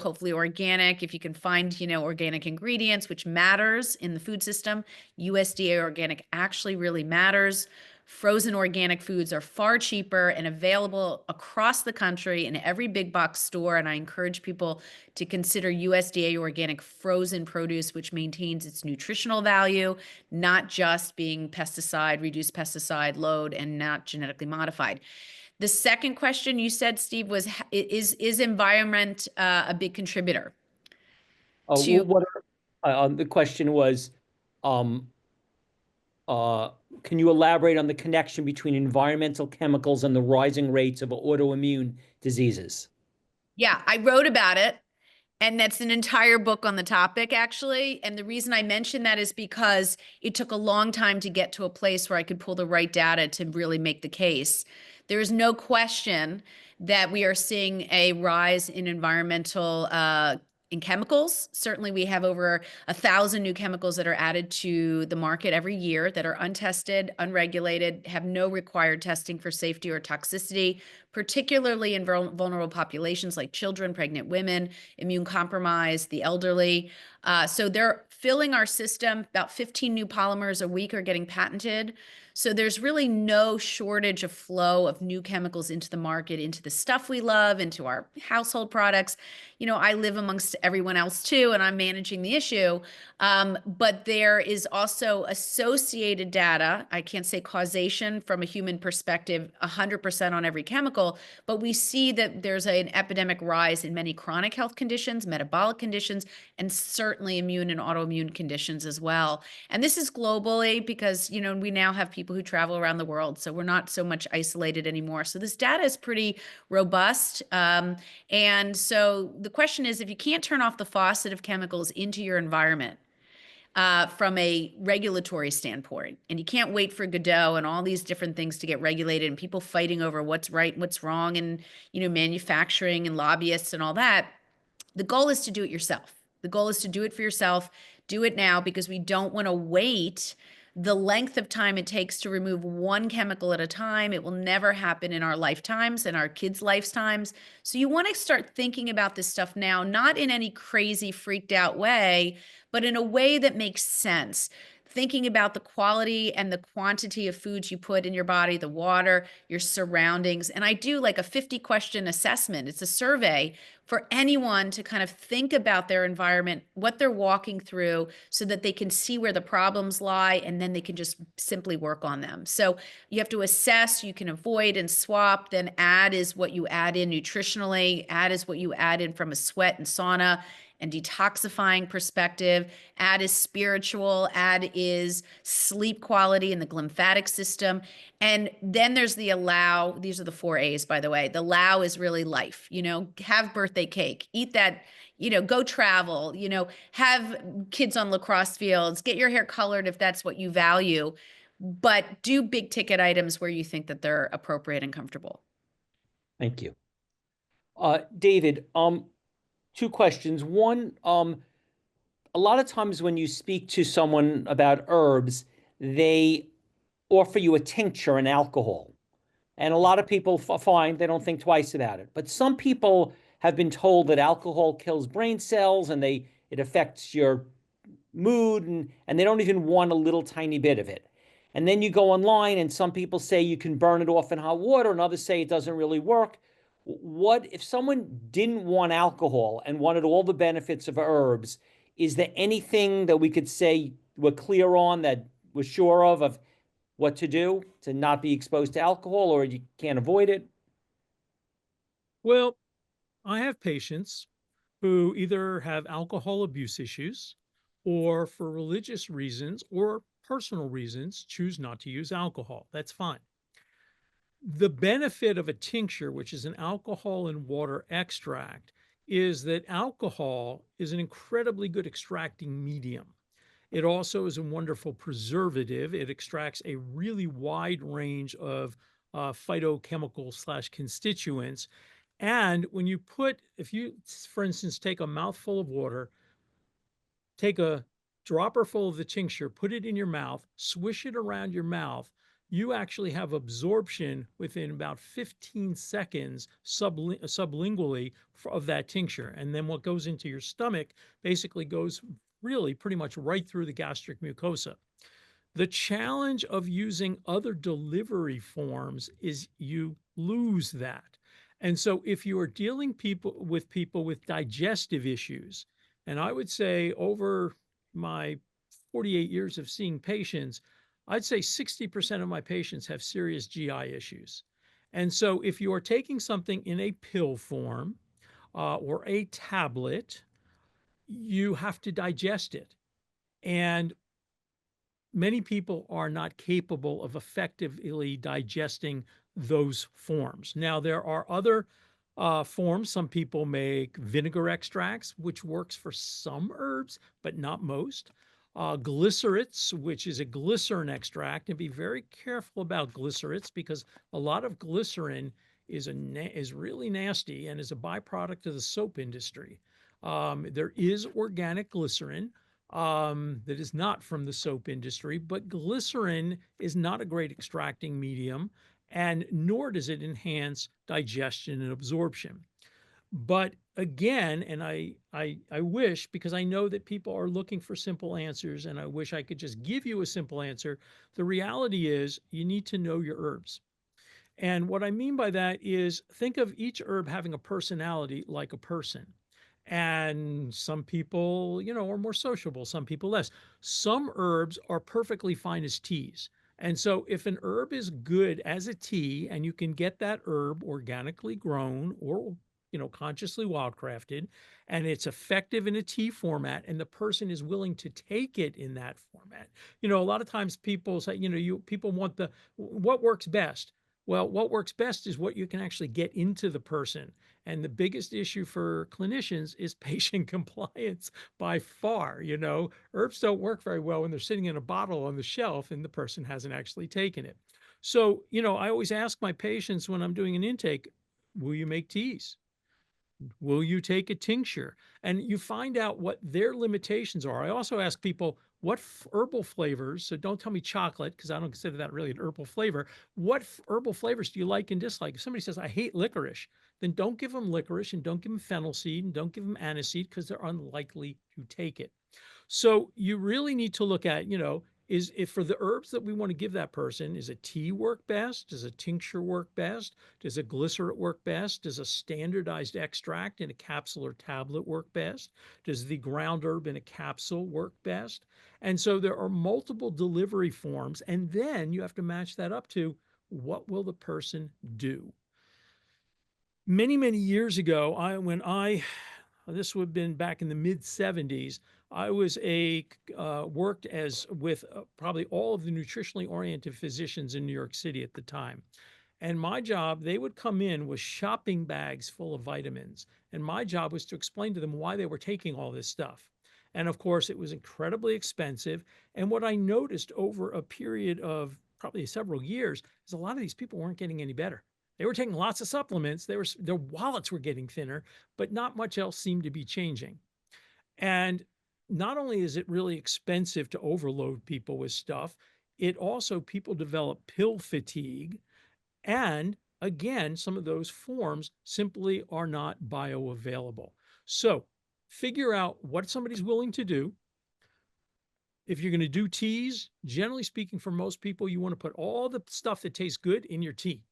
hopefully organic, if you can find, organic ingredients, which matters in the food system. USDA organic actually really matters. Frozen organic foods are far cheaper and available across the country in every big box store. And I encourage people to consider USDA organic frozen produce, which maintains its nutritional value, not just being reduced pesticide load, and not genetically modified. The second question you said, Steve, was is environment a big contributor to? The question was, um, can you elaborate on the connection between environmental chemicals and the rising rates of autoimmune diseases? Yeah, I wrote about it. And that's an entire book on the topic, actually. And the reason I mention that is because it took a long time to get to a place where I could pull the right data to really make the case. There is no question that we are seeing a rise in environmental in chemicals. Certainly, we have over 1,000 new chemicals that are added to the market every year that are untested, unregulated, have no required testing for safety or toxicity, particularly in vulnerable populations like children, pregnant women, immune compromised, the elderly. So they're filling our system. About 15 new polymers a week are getting patented. So there's really no shortage of flow of new chemicals into the market, into the stuff we love, into our household products. I live amongst everyone else too, and I'm managing the issue. But there is also associated data. I can't say causation from a human perspective, 100% on every chemical, but we see that there's an epidemic rise in many chronic health conditions, metabolic conditions, and certainly immune and autoimmune conditions as well. And this is globally because, we now have people who travel around the world, so we're not so much isolated anymore. So this data is pretty robust. And so the question is, if you can't turn off the faucet of chemicals into your environment, from a regulatory standpoint, and you can't wait for Godot and all these different things to get regulated and people fighting over what's right and what's wrong, and manufacturing and lobbyists and all that. The goal is to do it yourself. The goal is to do it for yourself. Do it now, because we don't want to wait the length of time it takes to remove one chemical at a time. It will never happen in our lifetimes and our kids' lifetimes. So you want to start thinking about this stuff now, not in any crazy freaked out way, but in a way that makes sense. Thinking about the quality and the quantity of foods you put in your body, the water, your surroundings. And I do like a 50-question assessment. It's a survey for anyone to kind of think about their environment, what they're walking through, so that they can see where the problems lie, and then they can just simply work on them. So you have to assess, you can avoid and swap, then add is what you add in nutritionally, add is what you add in from a sweat and sauna and detoxifying perspective. Add is spiritual, add is sleep quality and the glymphatic system. And then there's the allow. These are the 4 A's, by the way. The allow is really life, have birthday cake, eat that, go travel, have kids on lacrosse fields, get your hair colored if that's what you value, but do big ticket items where you think that they're appropriate and comfortable. Thank you. David, 2 questions. One, a lot of times when you speak to someone about herbs, they offer you a tincture and alcohol. And a lot of people find they don't think twice about it. But some people have been told that alcohol kills brain cells and it affects your mood, and they don't even want a little tiny bit of it. And then you go online and some people say you can burn it off in hot water, and others say it doesn't really work. What if someone didn't want alcohol and wanted all the benefits of herbs? Is there anything that we could say we're clear on, that we're sure of what to do to not be exposed to alcohol, or you can't avoid it? Well, I have patients who either have alcohol abuse issues or for religious reasons or personal reasons, choose not to use alcohol. That's fine. The benefit of a tincture, which is an alcohol and water extract, is that alcohol is an incredibly good extracting medium. It also is a wonderful preservative. It extracts a really wide range of phytochemical slash constituents. And when you put, if you, for instance, take a mouthful of water, take a dropper full of the tincture, put it in your mouth, swish it around your mouth, you actually have absorption within about 15 seconds sublingually of that tincture. And then what goes into your stomach basically goes really pretty much right through the gastric mucosa. The challenge of using other delivery forms is you lose that. And so if you are dealing people with digestive issues, and I would say over my 48 years of seeing patients, I'd say 60% of my patients have serious GI issues. And so if you are taking something in a pill form or a tablet, you have to digest it. And many people are not capable of effectively digesting those forms. Now, there are other forms. Some people make vinegar extracts, which works for some herbs, but not most. Glycerates, which is a glycerin extract, and be very careful about glycerates because a lot of glycerin is really nasty and is a byproduct of the soap industry. There is organic glycerin that is not from the soap industry, but glycerin is not a great extracting medium, and nor does it enhance digestion and absorption. But again, and I wish, because I know that people are looking for simple answers, and I wish I could just give you a simple answer. The reality is you need to know your herbs. And what I mean by that is think of each herb having a personality like a person. And some people, are more sociable, some people less. Some herbs are perfectly fine as teas. And so if an herb is good as a tea and you can get that herb organically grown or consciously wildcrafted, and it's effective in a tea format, and the person is willing to take it in that format. A lot of times people say, people want what works best. Well, what works best is what you can actually get into the person. And the biggest issue for clinicians is patient compliance by far. Herbs don't work very well when they're sitting in a bottle on the shelf and the person hasn't actually taken it. So, I always ask my patients when I'm doing an intake, will you make teas? Will you take a tincture? And you find out what their limitations are. I also ask people, what herbal flavors, so don't tell me chocolate, because I don't consider that really an herbal flavor. What herbal flavors do you like and dislike? If somebody says, I hate licorice, then don't give them licorice and don't give them fennel seed and don't give them aniseed because they're unlikely to take it. So you really need to look at, is if for the herbs that we want to give that person, is a tea work best? Does a tincture work best? Does a glycerate work best? Does a standardized extract in a capsule or tablet work best? Does the ground herb in a capsule work best? And so there are multiple delivery forms, and then you have to match that up to what will the person do? Many, many years ago, this would have been back in the mid 70s. I was worked with probably all of the nutritionally oriented physicians in New York City at the time. And my job, they would come in with shopping bags full of vitamins. And my job was to explain to them why they were taking all this stuff. And of course, it was incredibly expensive. And what I noticed over a period of probably several years is a lot of these people weren't getting any better. They were taking lots of supplements. Their wallets were getting thinner, but not much else seemed to be changing. And not only is it really expensive to overload people with stuff, it also people develop pill fatigue. And again, some of those forms simply are not bioavailable. So figure out what somebody's willing to do. If you're going to do teas, generally speaking, for most people, you want to put all the stuff that tastes good in your tea.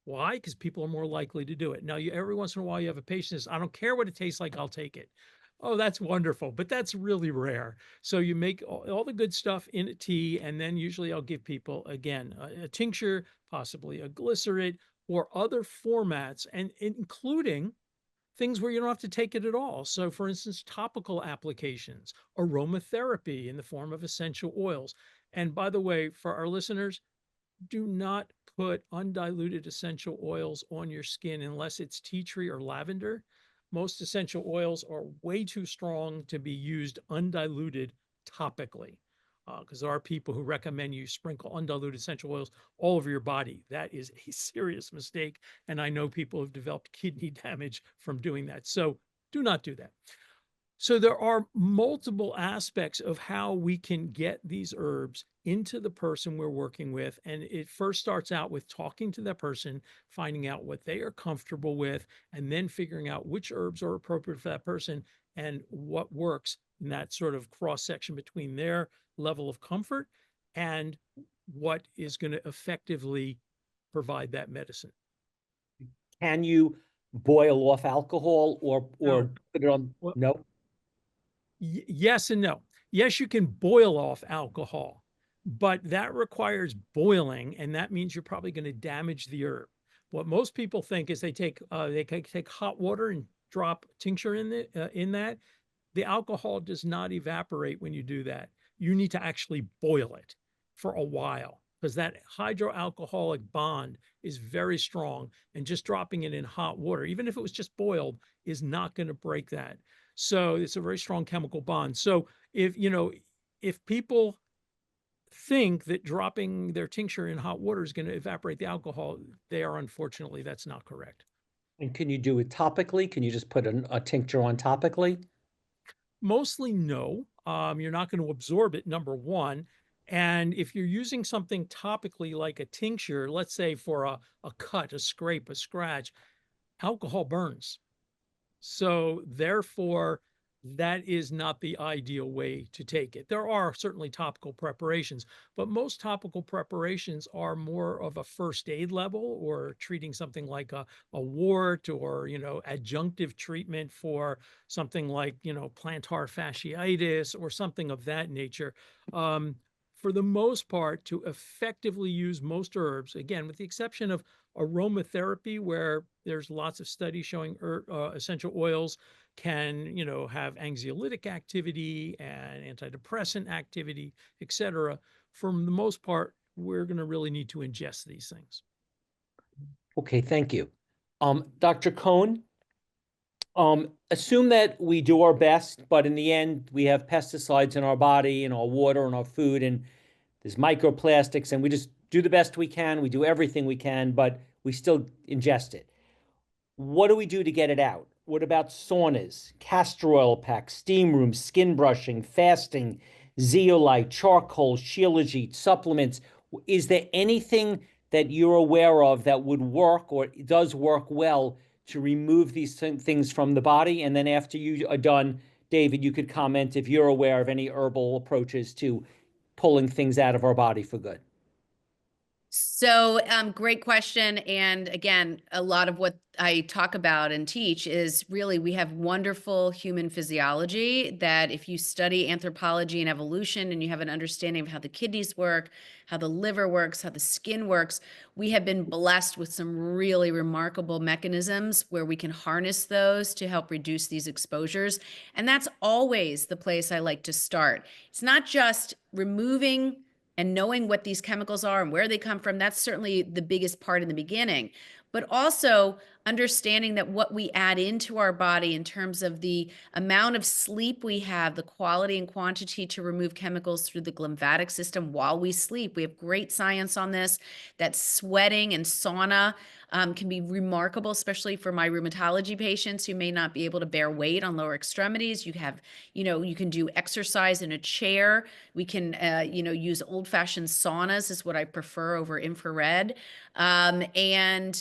Why? Because people are more likely to do it. Now, every once in a while, you have a patient that says, I don't care what it tastes like, I'll take it. Oh, that's wonderful, but that's really rare. So you make all the good stuff in a tea, and then usually I'll give people, again, a tincture, possibly a glycerate, or other formats, and including things where you don't have to take it at all. So for instance, topical applications, aromatherapy in the form of essential oils. And by the way, for our listeners, do not put undiluted essential oils on your skin unless it's tea tree or lavender. Most essential oils are way too strong to be used undiluted topically, because there are people who recommend you sprinkle undiluted essential oils all over your body. That is a serious mistake. And I know people who've developed kidney damage from doing that. So do not do that. So there are multiple aspects of how we can get these herbs into the person we're working with. And it first starts out with talking to that person, finding out what they are comfortable with, and then figuring out which herbs are appropriate for that person and what works in that sort of cross section between their level of comfort and what is going to effectively provide that medicine. Can you boil off alcohol or No. put it on? Well, No. Yes and no. Yes, you can boil off alcohol, but that requires boiling, and that means you're probably going to damage the herb. What most people think is they take hot water and drop tincture in that. The alcohol does not evaporate when you do that. You need to actually boil it for a while because that hydroalcoholic bond is very strong, and just dropping it in hot water, even if it was just boiled, is not going to break that. So it's a very strong chemical bond. So if people think that dropping their tincture in hot water is going to evaporate the alcohol, unfortunately, that's not correct. And can you do it topically? Can you just put a tincture on topically? Mostly no. You're not going to absorb it, number one. And if you're using something topically like a tincture, let's say for a cut, a scrape, a scratch, alcohol burns. So therefore, that is not the ideal way to take it. There are certainly topical preparations, but most topical preparations are more of a first aid level or treating something like a wart or, adjunctive treatment for something like, plantar fasciitis or something of that nature. For the most part, to effectively use most herbs, again, with the exception of aromatherapy, where there's lots of studies showing essential oils can, have anxiolytic activity and antidepressant activity, et cetera. For the most part, we're going to really need to ingest these things. Okay, thank you. Dr. Cohen, assume that we do our best, but in the end, we have pesticides in our body, in our water, in our food, and there's microplastics, and we just do the best we can. We do everything we can, but we still ingest it. What do we do to get it out? What about saunas, castor oil packs, steam rooms, skin brushing, fasting, zeolite, charcoal, shilajit, supplements? Is there anything that you're aware of that would work or does work well to remove these things from the body? And then after you are done, David, you could comment if you're aware of any herbal approaches to pulling things out of our body for good. So, great question. And again, a lot of what I talk about and teach is really we have wonderful human physiology that if you study anthropology and evolution and you have an understanding of how the kidneys work, how the liver works, how the skin works, we have been blessed with some really remarkable mechanisms where we can harness those to help reduce these exposures. And that's always the place I like to start. It's not just removing and knowing what these chemicals are and where they come from. That's certainly the biggest part in the beginning, but also understanding that what we add into our body in terms of the amount of sleep we have, the quality and quantity to remove chemicals through the lymphatic system while we sleep. We have great science on this, that sweating and sauna can be remarkable, especially for my rheumatology patients who may not be able to bear weight on lower extremities. You have, you can do exercise in a chair. We can, use old-fashioned saunas is what I prefer over infrared. And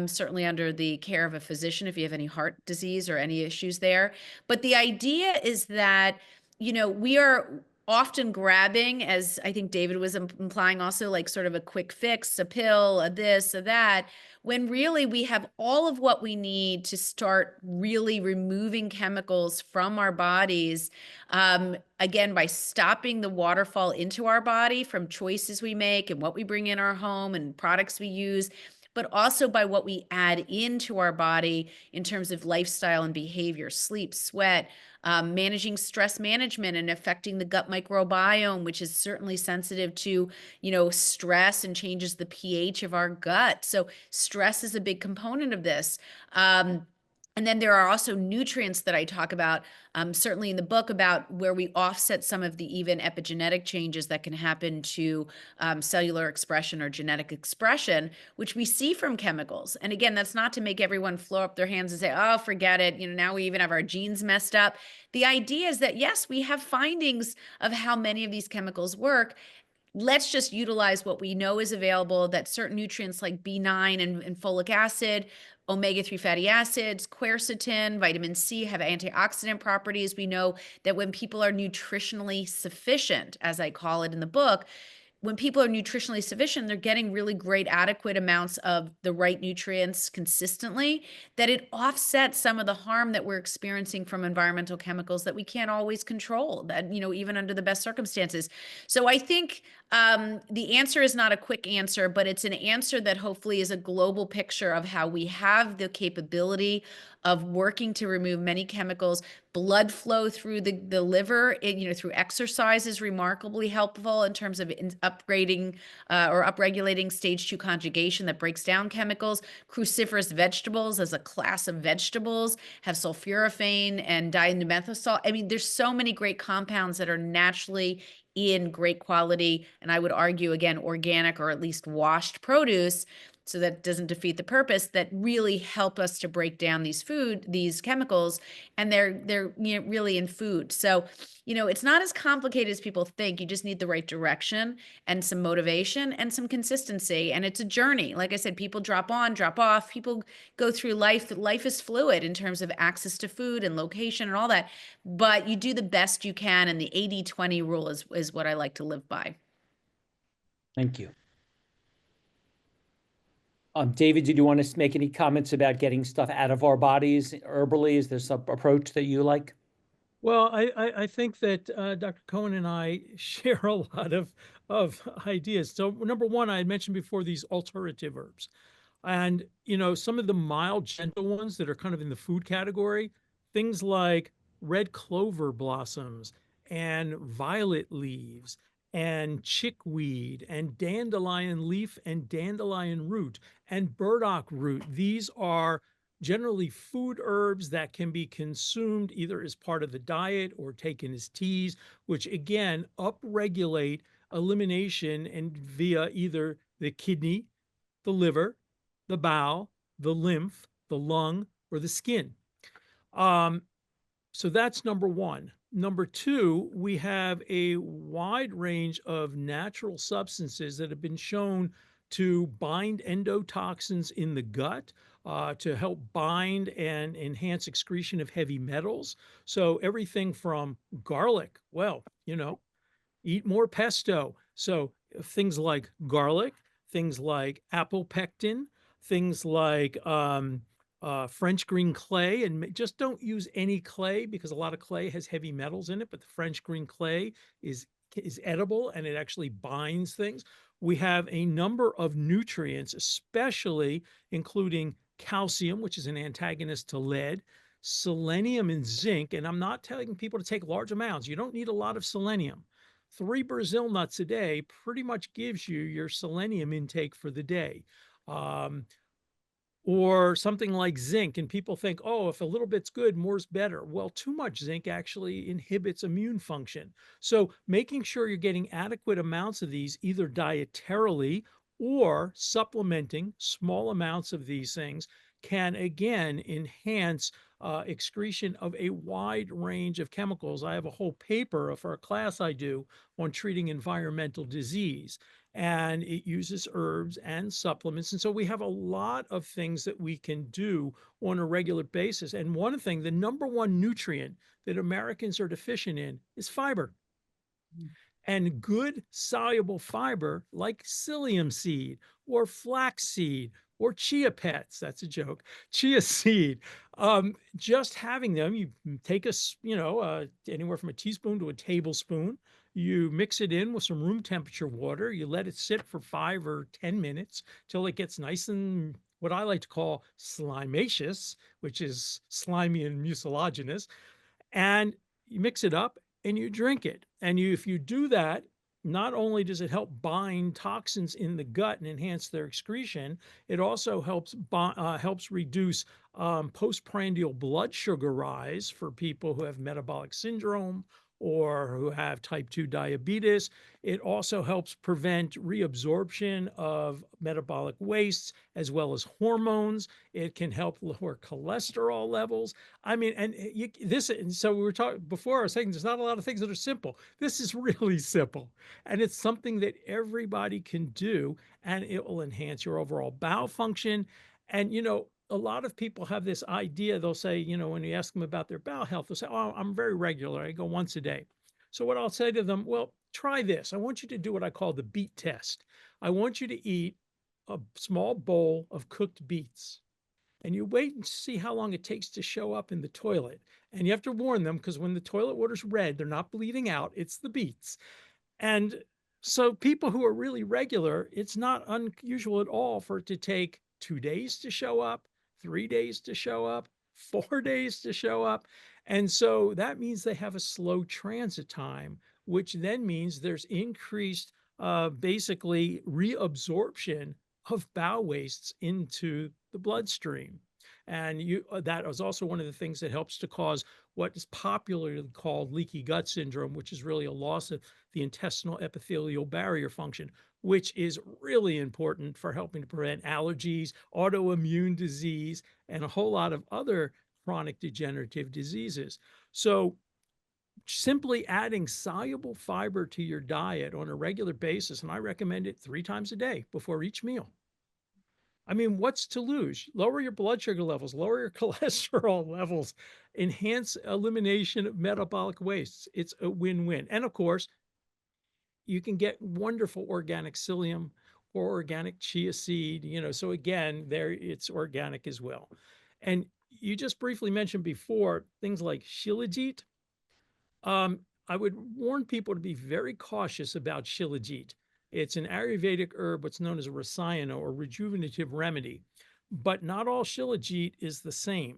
certainly under the care of a physician if you have any heart disease or any issues there. But the idea is that, we are often grabbing, as I think David was implying also, like sort of a quick fix, a pill, a this, a that, when really we have all of what we need to start really removing chemicals from our bodies, again, by stopping the waterfall into our body from choices we make and what we bring in our home and products we use, but also by what we add into our body in terms of lifestyle and behavior, sleep, sweat, managing stress management and affecting the gut microbiome, which is certainly sensitive to, stress and changes the pH of our gut. So stress is a big component of this. And then there are also nutrients that I talk about, certainly in the book, about where we offset some of the even epigenetic changes that can happen to cellular expression or genetic expression, which we see from chemicals. And again, that's not to make everyone throw up their hands and say, oh, forget it. Now we even have our genes messed up. The idea is that, yes, we have findings of how many of these chemicals work. Let's just utilize what we know is available, that certain nutrients like B9 and folic acid, omega-3 fatty acids, quercetin, vitamin C have antioxidant properties. We know that when people are nutritionally sufficient, as I call it in the book, when people are nutritionally sufficient, they're getting really great, adequate amounts of the right nutrients consistently, that it offsets some of the harm that we're experiencing from environmental chemicals that we can't always control, that, even under the best circumstances. So I think the answer is not a quick answer, but it's an answer that hopefully is a global picture of how we have the capability of working to remove many chemicals. Blood flow through the liver, through exercise is remarkably helpful in terms of upgrading or upregulating stage 2 conjugation that breaks down chemicals. Cruciferous vegetables as a class of vegetables have sulforaphane and dimethyl. I mean, there's so many great compounds that are naturally in great quality, and I would argue, again, organic or at least washed produce, so that doesn't defeat the purpose, that really help us to break down these chemicals, and they're really in food. So, it's not as complicated as people think. You just need the right direction and some motivation and some consistency. And it's a journey. Like I said, people drop on, drop off. People go through life. Life is fluid in terms of access to food and location and all that. But you do the best you can. And the 80-20 rule is what I like to live by. Thank you. David, did you want to make any comments about getting stuff out of our bodies herbally? Is there some approach that you like? Well, I think that Dr. Cohen and I share a lot of ideas. So number one, I had mentioned before these alternative herbs. And, some of the mild, gentle ones that are kind of in the food category, things like red clover blossoms and violet leaves and chickweed and dandelion leaf and dandelion root and burdock root. These are generally food herbs that can be consumed either as part of the diet or taken as teas, which again upregulate elimination and via either the kidney, the liver, the bowel, the lymph, the lung, or the skin. So that's number one. Number two, we have a wide range of natural substances that have been shown to bind endotoxins in the gut, to help bind and enhance excretion of heavy metals. So everything from garlic, well, eat more pesto. So things like garlic, things like apopectin, things like French green clay, and just don't use any clay because a lot of clay has heavy metals in it, but the French green clay is edible and it actually binds things. We have a number of nutrients, especially including calcium, which is an antagonist to lead, selenium and zinc. And I'm not telling people to take large amounts. You don't need a lot of selenium. 3 Brazil nuts a day pretty much gives you your selenium intake for the day. Or something like zinc. And people think, oh, if a little bit's good, more's better. Well, too much zinc actually inhibits immune function. So making sure you're getting adequate amounts of these, either dietarily or supplementing small amounts of these things, can again enhance excretion of a wide range of chemicals. I have a whole paper for a class I do on treating environmental disease, and it uses herbs and supplements. And so we have a lot of things that we can do on a regular basis. And one thing, the number one nutrient that Americans are deficient in is fiber. And good soluble fiber like psyllium seed or flax seed or chia pets, that's a joke, chia seed. Just having them, you take anywhere from a teaspoon to a tablespoon, You mix it in with some room temperature water. You let it sit for 5 or 10 minutes till it gets nice and what I like to call slimaceous, which is slimy and mucilaginous. And you mix it up and you drink it. And if you do that, not only does it help bind toxins in the gut and enhance their excretion, it also helps reduce postprandial blood sugar rise for people who have metabolic syndrome or who have type 2 diabetes. It also helps prevent reabsorption of metabolic wastes as well as hormones. It can help lower cholesterol levels. I mean, and so we were talking before, I was saying there's not a lot of things that are simple. This is really simple. And it's something that everybody can do, and it will enhance your overall bowel function. And, a lot of people have this idea. They'll say, when you ask them about their bowel health, they'll say, oh, I'm very regular. I go once a day. So what I'll say to them, well, try this. I want you to do what I call the beet test. I want you to eat a small bowl of cooked beets and you wait and see how long it takes to show up in the toilet. And you have to warn them because when the toilet water's red, they're not bleeding out, it's the beets. And so people who are really regular, it's not unusual at all for it to take 2 days to show up, 3 days to show up, 4 days to show up. And so that means they have a slow transit time, which then means there's increased basically reabsorption of bowel wastes into the bloodstream. And that is also one of the things that helps to cause what is popularly called leaky gut syndrome, which is really a loss of the intestinal epithelial barrier function, which is really important for helping to prevent allergies, autoimmune disease, and a whole lot of other chronic degenerative diseases. So simply adding soluble fiber to your diet on a regular basis, and I recommend it 3 times a day before each meal. I mean, what's to lose? Lower your blood sugar levels, lower your cholesterol levels, enhance elimination of metabolic wastes. It's a win-win. And of course, you can get wonderful organic psyllium or organic chia seed, so again, there it's organic as well. And you just briefly mentioned before things like shilajit. I would warn people to be very cautious about shilajit. It's an Ayurvedic herb, what's known as a rasayana or rejuvenative remedy. But not all shilajit is the same.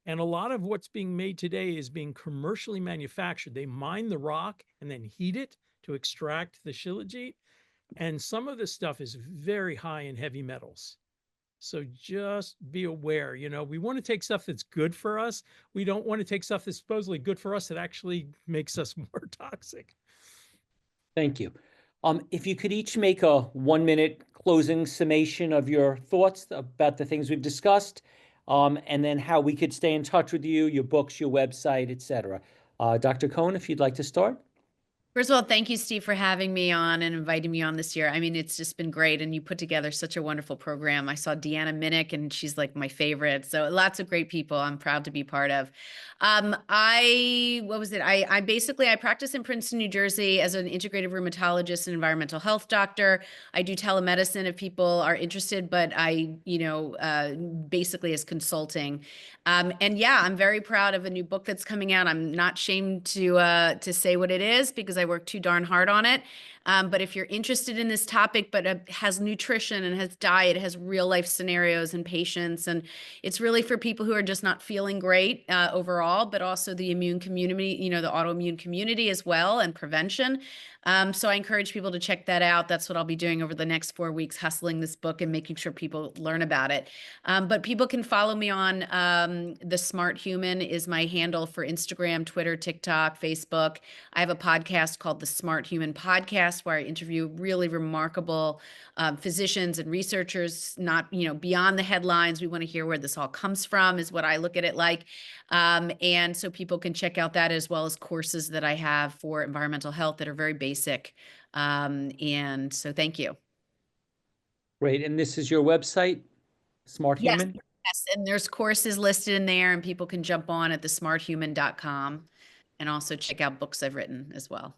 And a lot of what's being made today is being commercially manufactured. They mine the rock and then heat it to extract the shilajit. And some of this stuff is very high in heavy metals. So just be aware, we want to take stuff that's good for us. We don't want to take stuff that's supposedly good for us that actually makes us more toxic. Thank you. If you could each make a 1-minute closing summation of your thoughts about the things we've discussed, and then how we could stay in touch with you, your books, your website, etc. Dr. Cohen, if you'd like to start. First of all, thank you, Steve, for having me on and inviting me on this year. I mean, it's just been great, and you put together such a wonderful program. I saw Deanna Minnick, and she's like my favorite. So lots of great people I'm proud to be part of. I basically practice in Princeton, New Jersey as an integrative rheumatologist and environmental health doctor. I do telemedicine if people are interested, but basically as consulting. And yeah, I'm very proud of a new book that's coming out. I'm not ashamed to say what it is because I work too darn hard on it. But if you're interested in this topic, but it has nutrition and has diet, it has real life scenarios and patients, and it's really for people who are just not feeling great overall, but also the immune community, the autoimmune community as well, and prevention. So I encourage people to check that out. That's what I'll be doing over the next 4 weeks, hustling this book and making sure people learn about it. But people can follow me on The Smart Human is my handle for Instagram, Twitter, TikTok, Facebook. I have a podcast called The Smart Human Podcast where I interview really remarkable physicians and researchers, not, beyond the headlines. We want to hear where this all comes from is what I look at it like. And so people can check out that as well as courses that I have for environmental health that are very basic. And so thank you. Great. And this is your website, Smart Yes. Human? Yes. And there's courses listed in there and people can jump on at thesmarthuman.com and also check out books I've written as well.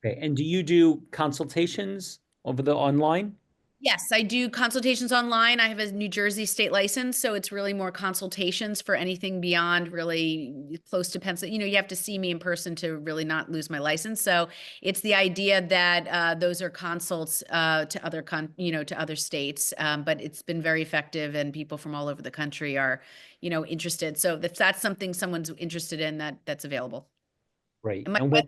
Okay. And do you do consultations over the online? Yes, I do consultations online. I have a New Jersey state license, so it's really more consultations for anything beyond really close to Pennsylvania. You have to see me in person to really not lose my license. So it's the idea that those are consults to other to other states. But it's been very effective, and people from all over the country are, interested. So if that's something someone's interested in, that's available. Great. And And when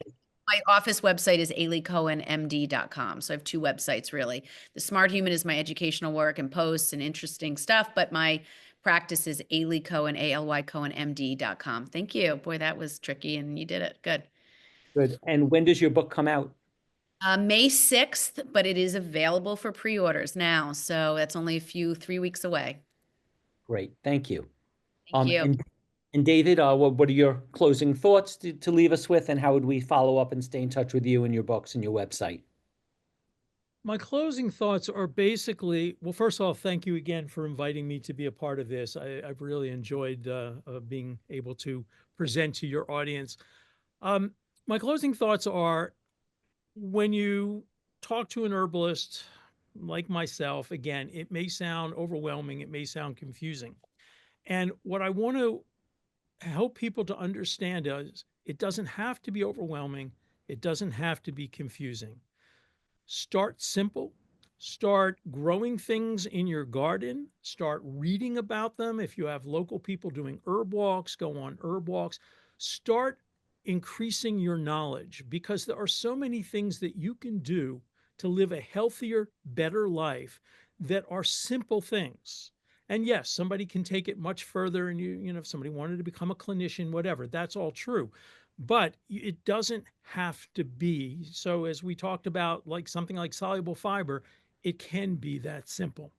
my office website is alycohenmd.com. So I have two websites really. The Smart Human is my educational work and posts and interesting stuff, but my practice is Aly Cohen, alycohenmd.com. Thank you. Boy, that was tricky and you did it. Good. good. And when does your book come out? May 6th, but it is available for pre-orders now. So that's only 3 weeks away. Great. Thank you. Thank you. And David, what are your closing thoughts to leave us with, and how would we follow up and stay in touch with you and your books and your website? My closing thoughts are basically, well, first of all, thank you again for inviting me to be a part of this. I've really enjoyed being able to present to your audience. My closing thoughts are, when you talk to an herbalist like myself, again, it may sound overwhelming, it may sound confusing. And what I want to help people to understand is it doesn't have to be overwhelming, it doesn't have to be confusing. Start simple. Start growing things in your garden. Start reading about them. If you have local people doing herb walks, go on herb walks. Start increasing your knowledge, because there are so many things that you can do to live a healthier, better life that are simple things. And yes, somebody can take it much further, and if somebody wanted to become a clinician, whatever, that's all true. But it doesn't have to be. So as we talked about, like something like soluble fiber, it can be that simple.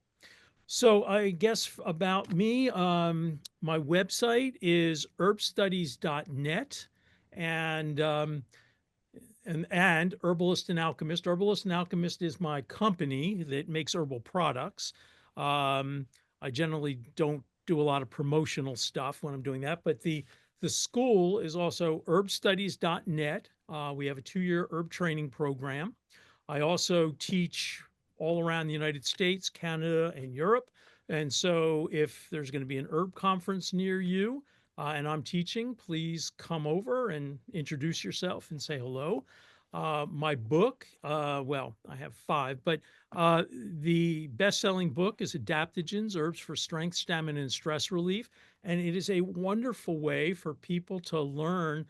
So I guess about me, my website is herbstudies.net, and and Herbalist and Alchemist. Herbalist and Alchemist is my company that makes herbal products. I generally don't do a lot of promotional stuff when I'm doing that, but the school is also herbstudies.net. We have a 2-year herb training program. I also teach all around the United States, Canada, and Europe. And so if there's going to be an herb conference near you and I'm teaching, please come over and introduce yourself and say hello. My book, well, I have 5, but the best-selling book is Adaptogens, Herbs for Strength, Stamina, and Stress Relief. And it is a wonderful way for people to learn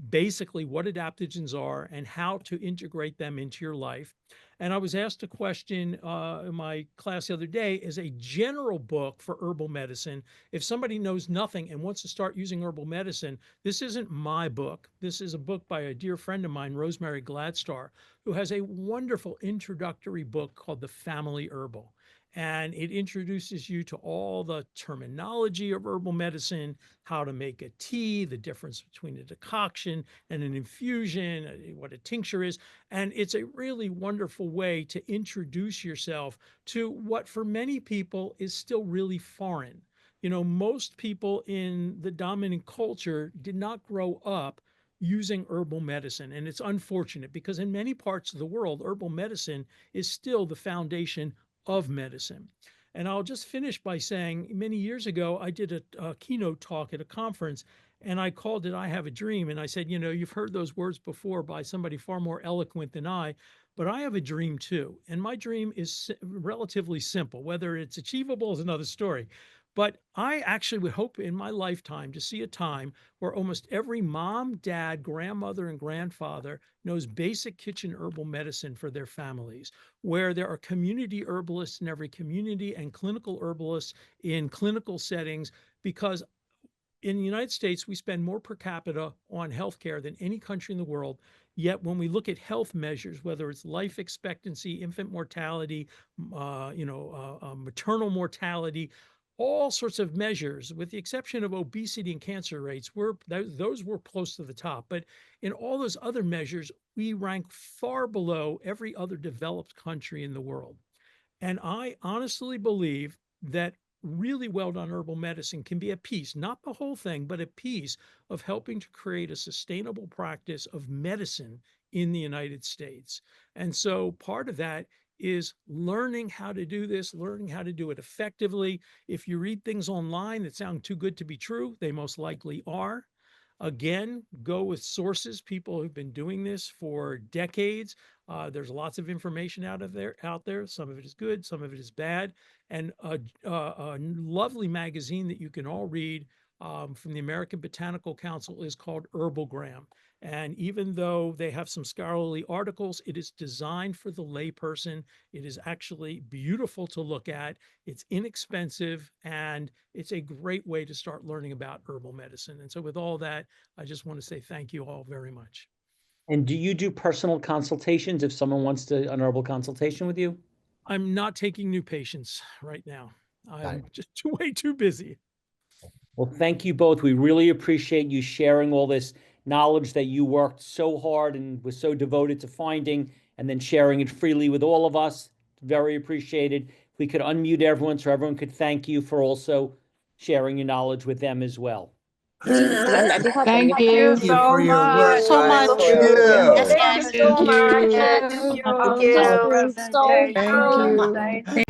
basically what adaptogens are and how to integrate them into your life. And I was asked a question in my class the other day, is a general book for herbal medicine. If somebody knows nothing and wants to start using herbal medicine, this isn't my book. This is a book by a dear friend of mine, Rosemary Gladstar, who has a wonderful introductory book called The Family Herbal. And it introduces you to all the terminology of herbal medicine, how to make a tea, the difference between a decoction and an infusion, what a tincture is. And it's a really wonderful way to introduce yourself to what for many people is still really foreign. Most people in the dominant culture did not grow up using herbal medicine. And it's unfortunate, because in many parts of the world, herbal medicine is still the foundation of medicine. And I'll just finish by saying, many years ago, I did a keynote talk at a conference, and I called it I Have a Dream. And I said, you've heard those words before by somebody far more eloquent than I, but I have a dream too. And my dream is relatively simple. Whether it's achievable is another story. But I actually would hope in my lifetime to see a time where almost every mom, dad, grandmother, and grandfather knows basic kitchen herbal medicine for their families, where there are community herbalists in every community and clinical herbalists in clinical settings, because in the United States, we spend more per capita on healthcare than any country in the world. Yet when we look at health measures, whether it's life expectancy, infant mortality, maternal mortality, all sorts of measures, with the exception of obesity and cancer rates, those were close to the top. But in all those other measures, we rank far below every other developed country in the world. And I honestly believe that really well done herbal medicine can be a piece, not the whole thing, but a piece of helping to create a sustainable practice of medicine in the United States. And so part of that is learning how to do this, learning how to do it effectively. If you read things online that sound too good to be true, they most likely are. Again, go with sources, people who've been doing this for decades. There's lots of information out there. Some of it is good, some of it is bad. And a lovely magazine that you can all read from the American Botanical Council is called Herbalgram. And even though they have some scholarly articles, it is designed for the layperson. It is actually beautiful to look at. It's inexpensive, and it's a great way to start learning about herbal medicine. And so with all that, I just want to say thank you all very much. And do you do personal consultations if someone wants to an herbal consultation with you? I'm not taking new patients right now. I'm just way too busy. Well, thank you both. We really appreciate you sharing all this knowledge that you worked so hard and was so devoted to finding, and then sharing it freely with all of us. Very appreciated. If we could unmute everyone so everyone could thank you for also sharing your knowledge with them as well. Thank you for your work, so guys. much. Thank you. Yes, Thank you so much. Thank you. Thank you. Thank you. Thank you.